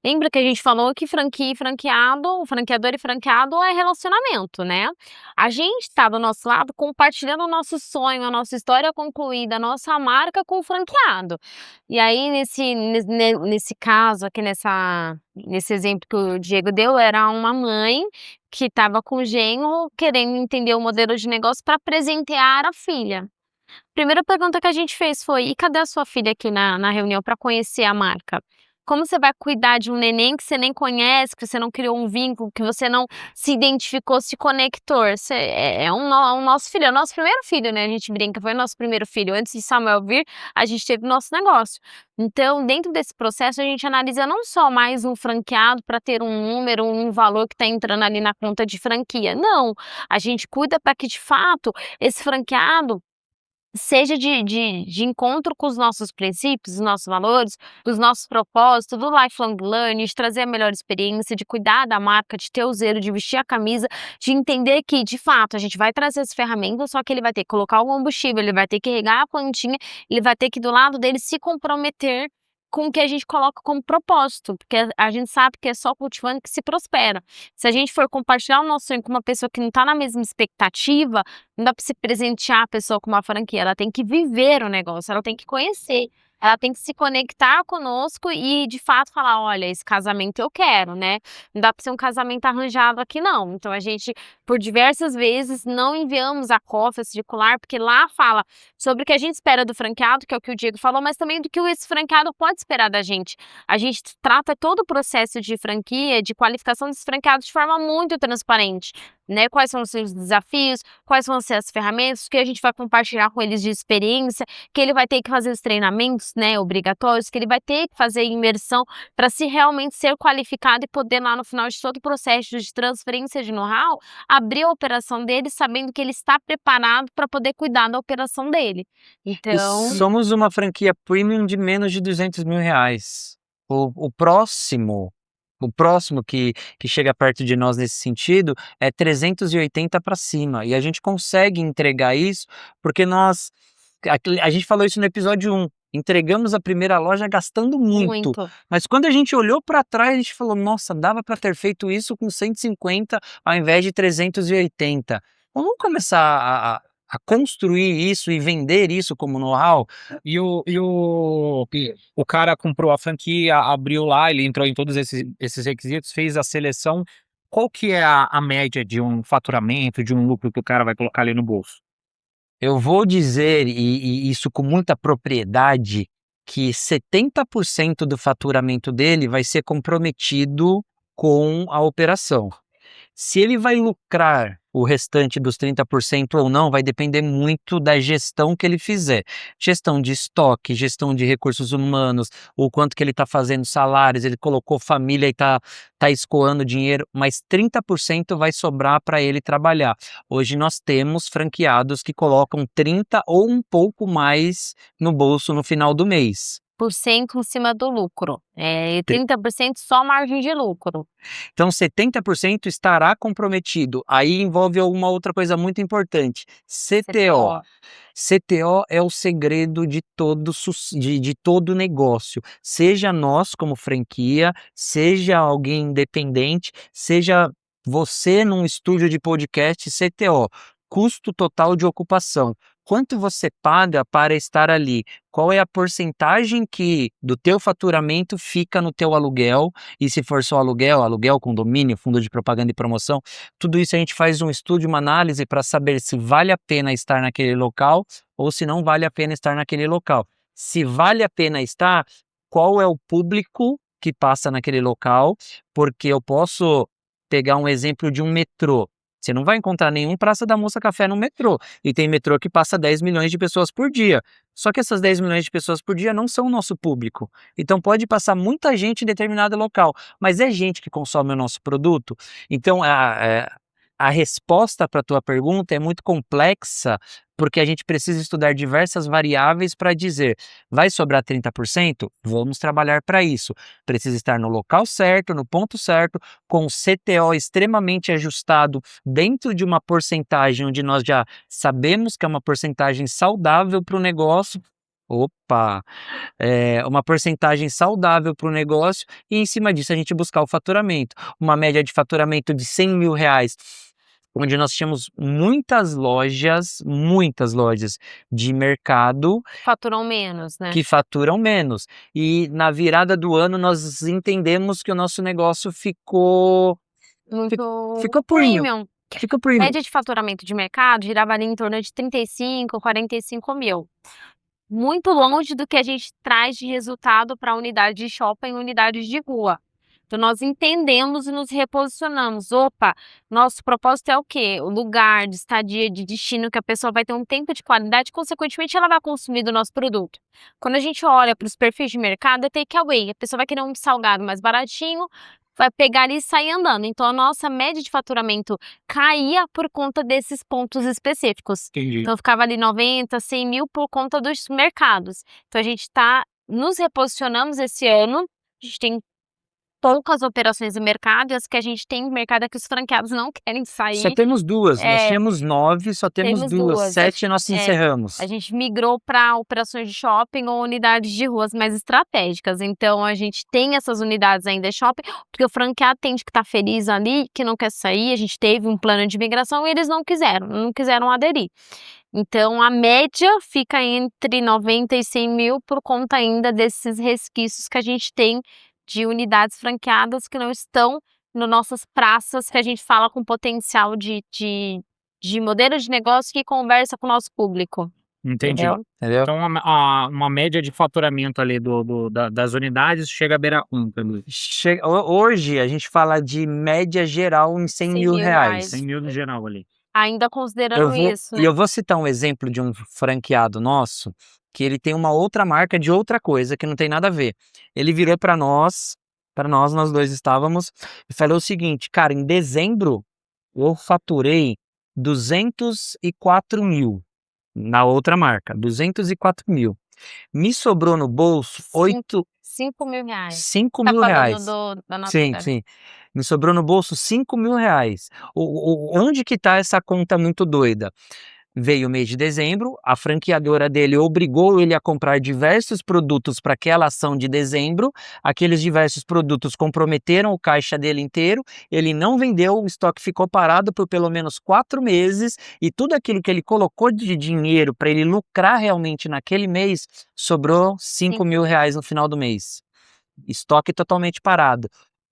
Lembra que a gente falou que franquia e franqueado, franqueador e franqueado é relacionamento, né? A gente tá do nosso lado compartilhando o nosso sonho, a nossa história concluída, a nossa marca com o franqueado. E aí, nesse caso aqui, nesse exemplo que o Diego deu, era uma mãe que estava com o genro querendo entender o modelo de negócio para presentear a filha. Primeira pergunta que a gente fez foi: e cadê a sua filha aqui na reunião para conhecer a marca? Como você vai cuidar de um neném que você nem conhece, que você não criou um vínculo, que você não se identificou, se conectou? É um nosso filho, é o nosso primeiro filho, né? A gente brinca, foi o nosso primeiro filho. Antes de Samuel vir, a gente teve o nosso negócio. Então, dentro desse processo, a gente analisa não só mais um franqueado para ter um número, um valor que está entrando ali na conta de franquia. Não, a gente cuida para que, de fato, esse franqueado seja de encontro com os nossos princípios, os nossos valores, os nossos propósitos, do lifelong learning, de trazer a melhor experiência, de cuidar da marca, de ter o zelo, de vestir a camisa, de entender que, de fato, a gente vai trazer as ferramentas, só que ele vai ter que colocar o combustível, ele vai ter que regar a plantinha, ele vai ter que, do lado dele, se comprometer com o que a gente coloca como propósito, porque a gente sabe que é só cultivando que se prospera. Se a gente for compartilhar o nosso sonho com uma pessoa que não está na mesma expectativa, não dá para se presentear a pessoa com uma franquia, ela tem que viver o negócio, ela tem que conhecer, ela tem que se conectar conosco e, de fato, falar: olha, esse casamento eu quero, né? Não dá para ser um casamento arranjado aqui, não. Então, a gente, por diversas vezes, não enviamos a COF, a circular, porque lá fala sobre o que a gente espera do franqueado, que é o que o Diego falou, mas também do que esse franqueado pode esperar da gente. A gente trata todo o processo de franquia, de qualificação desses franqueados de forma muito transparente, né? Quais são os seus desafios, quais vão ser as ferramentas, que a gente vai compartilhar com eles de experiência, que ele vai ter que fazer os treinamentos, né, obrigatórios, que ele vai ter que fazer imersão para se realmente ser qualificado e poder, lá no final de todo o processo de transferência de know-how, abrir a operação dele sabendo que ele está preparado para poder cuidar da operação dele. Então, Somos uma franquia premium de menos de R$200 mil. O próximo que chega perto de nós nesse sentido é 380 para cima. E a gente consegue entregar isso porque a gente falou isso no episódio 1. Entregamos a primeira loja gastando muito. Mas quando a gente olhou para trás, a gente falou: nossa, dava para ter feito isso com 150 ao invés de 380. Vamos começar a a construir isso e vender isso como know-how. O cara comprou a franquia, abriu lá, ele entrou em todos esses requisitos, fez a seleção. Qual que é a média de um faturamento, de um lucro que o cara vai colocar ali no bolso? Eu vou dizer, e isso com muita propriedade, que 70% do faturamento dele vai ser comprometido com a operação. Se ele vai lucrar o restante dos 30% ou não, vai depender muito da gestão que ele fizer. Gestão de estoque, gestão de recursos humanos, o quanto que ele está fazendo salários, ele colocou família e tá escoando dinheiro, mas 30% vai sobrar para ele trabalhar. Hoje nós temos franqueados que colocam 30% ou um pouco mais no bolso no final do mês. Por cento em cima do lucro. E 30% só margem de lucro. Então 70% estará comprometido. Aí envolve uma outra coisa muito importante, CTO. CTO é o segredo de todo negócio. Seja nós como franquia, seja alguém independente, seja você num estúdio de podcast, CTO, custo total de ocupação. Quanto você paga para estar ali? Qual é a porcentagem que do teu faturamento fica no teu aluguel? E se for só aluguel, condomínio, fundo de propaganda e promoção, tudo isso a gente faz um estudo, uma análise para saber se vale a pena estar naquele local ou se não vale a pena estar naquele local. Se vale a pena estar, qual é o público que passa naquele local? Porque eu posso pegar um exemplo de um metrô. Você não vai encontrar nenhum Praça da Moça Café no metrô. E tem metrô que passa 10 milhões de pessoas por dia. Só que essas 10 milhões de pessoas por dia não são o nosso público. Então pode passar muita gente em determinado local, mas é gente que consome o nosso produto. Então a resposta para a tua pergunta é muito complexa, porque a gente precisa estudar diversas variáveis para dizer, vai sobrar 30%? Vamos trabalhar para isso. Precisa estar no local certo, no ponto certo, com o CTO extremamente ajustado dentro de uma porcentagem onde nós já sabemos que é uma porcentagem saudável para o negócio. Uma porcentagem saudável para o negócio e em cima disso a gente buscar o faturamento. Uma média de faturamento de 100 mil reais, onde nós tínhamos muitas lojas de mercado Faturam menos, né? que faturam menos. E na virada do ano nós entendemos que o nosso negócio ficou premium. premium. Média de faturamento de mercado girava ali em torno de 35, 45 mil. Muito longe do que a gente traz de resultado para unidade de shopping e unidades de rua. Então nós entendemos e nos reposicionamos. Nosso propósito é o quê? O lugar de estadia, de destino, que a pessoa vai ter um tempo de qualidade, consequentemente ela vai consumir do nosso produto. Quando a gente olha para os perfis de mercado, é takeaway. A pessoa vai querer um salgado mais baratinho, vai pegar ali e sair andando. Então a nossa média de faturamento caía por conta desses pontos específicos. Entendi. Então ficava ali 90, 100 mil por conta dos mercados. Então a gente nos reposicionamos esse ano, a gente tem poucas operações no mercado, e as que a gente tem no mercado é que os franqueados não querem sair. Só temos duas, nós tínhamos 9, só temos duas. 7 nós encerramos. A gente migrou para operações de shopping ou unidades de ruas mais estratégicas, então a gente tem essas unidades ainda de shopping, porque o franqueado tem que estar feliz ali, que não quer sair, a gente teve um plano de migração e eles não quiseram aderir. Então a média fica entre 90 e 100 mil por conta ainda desses resquícios que a gente tem de unidades franqueadas que não estão nas nossas praças, que a gente fala com potencial de modelo de negócio que conversa com o nosso público. Entendi. Entendeu? Então uma média de faturamento ali das unidades chega a beira 1, pelo Hoje a gente fala de média geral em 100 mil reais. 100 mil no geral ali. Ainda considerando isso, né? E eu vou citar um exemplo de um franqueado nosso, que ele tem uma outra marca de outra coisa que não tem nada a ver. Ele virou para nós dois estávamos, e falou o seguinte, cara, em dezembro eu faturei 204 mil na outra marca, 204 mil. Me sobrou no bolso 5 mil reais. 5 mil reais. Da nossa Sim. Me sobrou no bolso 5 mil reais. Onde que tá essa conta muito doida? Veio o mês de dezembro, a franqueadora dele obrigou ele a comprar diversos produtos para aquela ação de dezembro. Aqueles diversos produtos comprometeram o caixa dele inteiro. Ele não vendeu, o estoque ficou parado por pelo menos 4 meses e tudo aquilo que ele colocou de dinheiro para ele lucrar realmente naquele mês, sobrou 5 mil reais no final do mês. Estoque totalmente parado.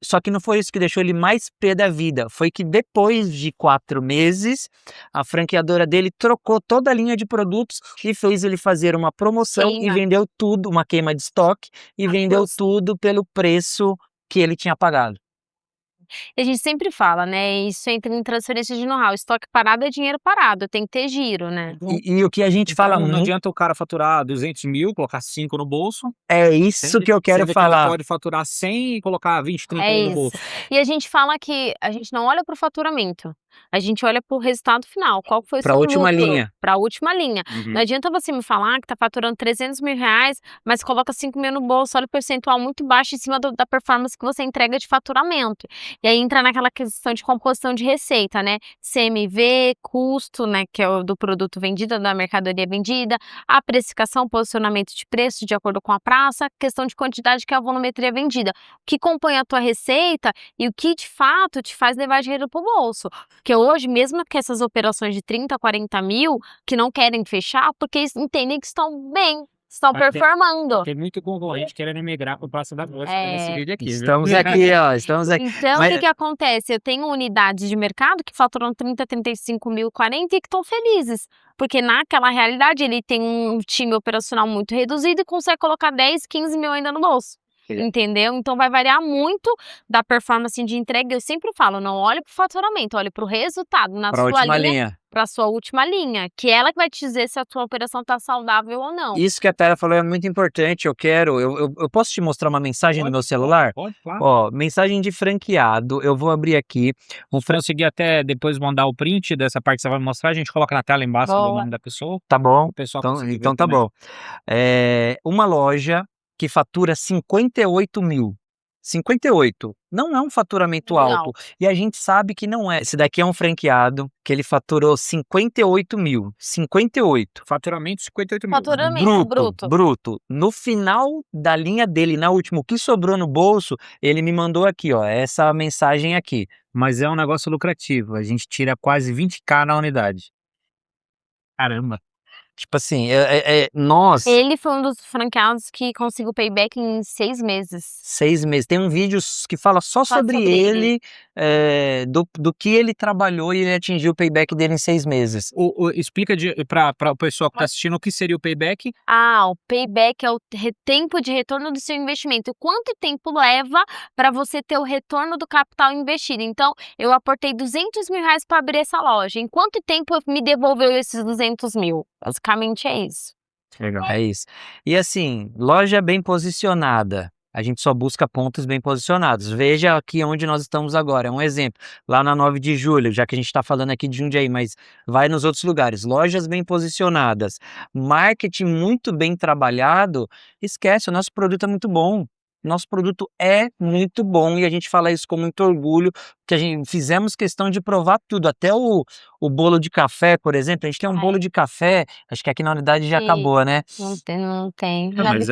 Só que não foi isso que deixou ele mais pé da vida, foi que depois de 4 meses, a franqueadora dele trocou toda a linha de produtos e fez ele fazer uma promoção e Queima. vendeu tudo, uma queima de estoque, e vendeu Nossa. tudo pelo preço que ele tinha pagado. E a gente sempre fala, né, isso entra em transferência de know-how, estoque parado é dinheiro parado, tem que ter giro, né. E o que a gente fala Então, não muito, adianta o cara faturar 200 mil, colocar 5 no bolso, é isso que eu quero sendo que ele falar. pode faturar 100 e colocar 20, 30 É no isso. bolso. E a gente fala que a gente não olha para o faturamento, a gente olha para o resultado final, qual foi o Pra seu última lucro, linha. para a última linha. Não adianta você me falar que tá faturando 300 mil reais, mas coloca 5 mil no bolso, olha o percentual muito baixo em cima da performance que você entrega de faturamento. E aí entra naquela questão de composição de receita, né? CMV, custo, né, que é o do produto vendido, da mercadoria vendida, a precificação, posicionamento de preço de acordo com a praça, questão de quantidade, que é a volumetria vendida. O que compõe a tua receita e o que de fato te faz levar dinheiro pro bolso. Porque hoje, mesmo que essas operações de 30, 40 mil, que não querem fechar, porque eles entendem que estão bem, estão Mas performando. Tem muito concorrente querendo migrar pro Praça da Bolsa nesse É. vídeo aqui, viu? Estamos aqui, ó, estamos aqui. Então, o Mas- que acontece? Eu tenho unidades de mercado que faturam 30, 35 mil, 40 e que estão felizes. Porque naquela realidade ele tem um time operacional muito reduzido e consegue colocar 10, 15 mil ainda no bolso. Entendeu? Então vai variar muito da performance de entrega. Eu sempre falo, não olhe para o faturamento, olhe para o resultado na Pra sua última linha, linha. para sua última linha, que ela que vai te dizer se a tua operação está saudável ou não. Isso que a Tara falou é muito importante. Eu posso te mostrar uma mensagem no meu celular? Pode, claro. Ó, mensagem de franqueado. Eu vou abrir aqui. Se conseguir até depois mandar o print dessa parte que você vai mostrar, a gente coloca na tela embaixo do Boa. nome da pessoa. Tá bom? O pessoal Então, conseguir ver então tá também. bom. Uma loja que fatura 58 mil. 58. Não é um faturamento Não. alto. E a gente sabe que não é. Esse daqui é um franqueado que ele faturou 58 mil. 58. Faturamento 58 mil. Faturamento bruto. Bruto. No final da linha dele, na última, o que sobrou no bolso, ele me mandou aqui, ó, essa mensagem aqui. Mas é um negócio lucrativo. A gente tira quase 20k na unidade. Caramba. Tipo assim, nós, Ele foi um dos franqueados que conseguiu payback em 6 meses. 6 meses. Tem um vídeo que fala só sobre sobre ele, do que ele trabalhou e ele atingiu o payback dele em 6 meses. Explica para o pessoal que está assistindo o que seria o payback. Ah, o payback é o tempo de retorno do seu investimento. Quanto tempo leva para você ter o retorno do capital investido? Então, eu aportei 200 mil reais para abrir essa loja. Em quanto tempo me devolveu esses 200 mil? Basicamente é isso. Legal. É isso. E assim, loja bem posicionada. A gente só busca pontos bem posicionados. Veja aqui onde nós estamos agora. É um exemplo. Lá na 9 de julho, já que a gente está falando aqui de Jundiaí, mas vai nos outros lugares. Lojas bem posicionadas. Marketing muito bem trabalhado. Esquece, o nosso produto é muito bom. Nosso produto é muito bom e a gente fala isso com muito orgulho, que a gente fizemos questão de provar tudo, até o bolo de café, por exemplo. A gente tem um bolo de café, acho que aqui na unidade já Sim. acabou, né? Não tem. Não, mas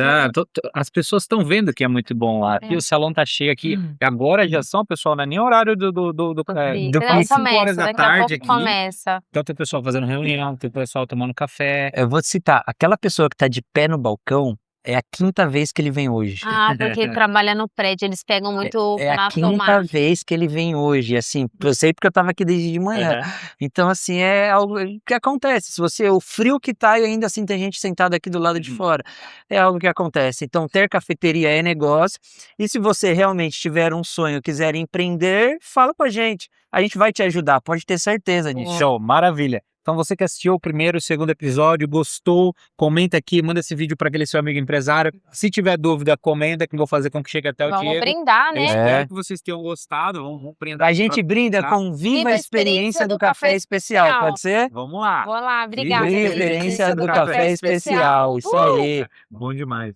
as pessoas estão vendo que é muito bom lá. Aqui o salão tá cheio aqui. Agora já são, pessoal, não é nem horário do Não, 5 horas da daqui a tarde pouco aqui. começa. Então tem pessoal fazendo reunião, tem pessoal tomando café. Eu vou te citar, aquela pessoa que tá de pé no balcão, é a 5ª vez que ele vem hoje. Ah, porque trabalha no prédio, eles pegam muito É a na 5ª tomada. vez que ele vem hoje, assim, eu sei porque eu tava aqui desde de manhã. Então, assim, é algo que acontece. O frio que tá e ainda assim tem gente sentada aqui do lado de fora, é algo que acontece. Então, ter cafeteria é negócio. E se você realmente tiver um sonho, quiser empreender, fala com a gente vai te ajudar, pode ter certeza disso. Show, maravilha. Então você que assistiu o primeiro e o segundo episódio, gostou, comenta aqui, manda esse vídeo para aquele seu amigo empresário. Se tiver dúvida, comenta que eu vou fazer com que chegue até o Vamos Diego. brindar, Eu né? espero que vocês tenham gostado. Vamos brindar. A gente brinda com Viva a Experiência do Café Especial, pode ser? Vamos lá. Vou lá, obrigada. Viva a Experiência do Café Especial, isso aí. Bom demais.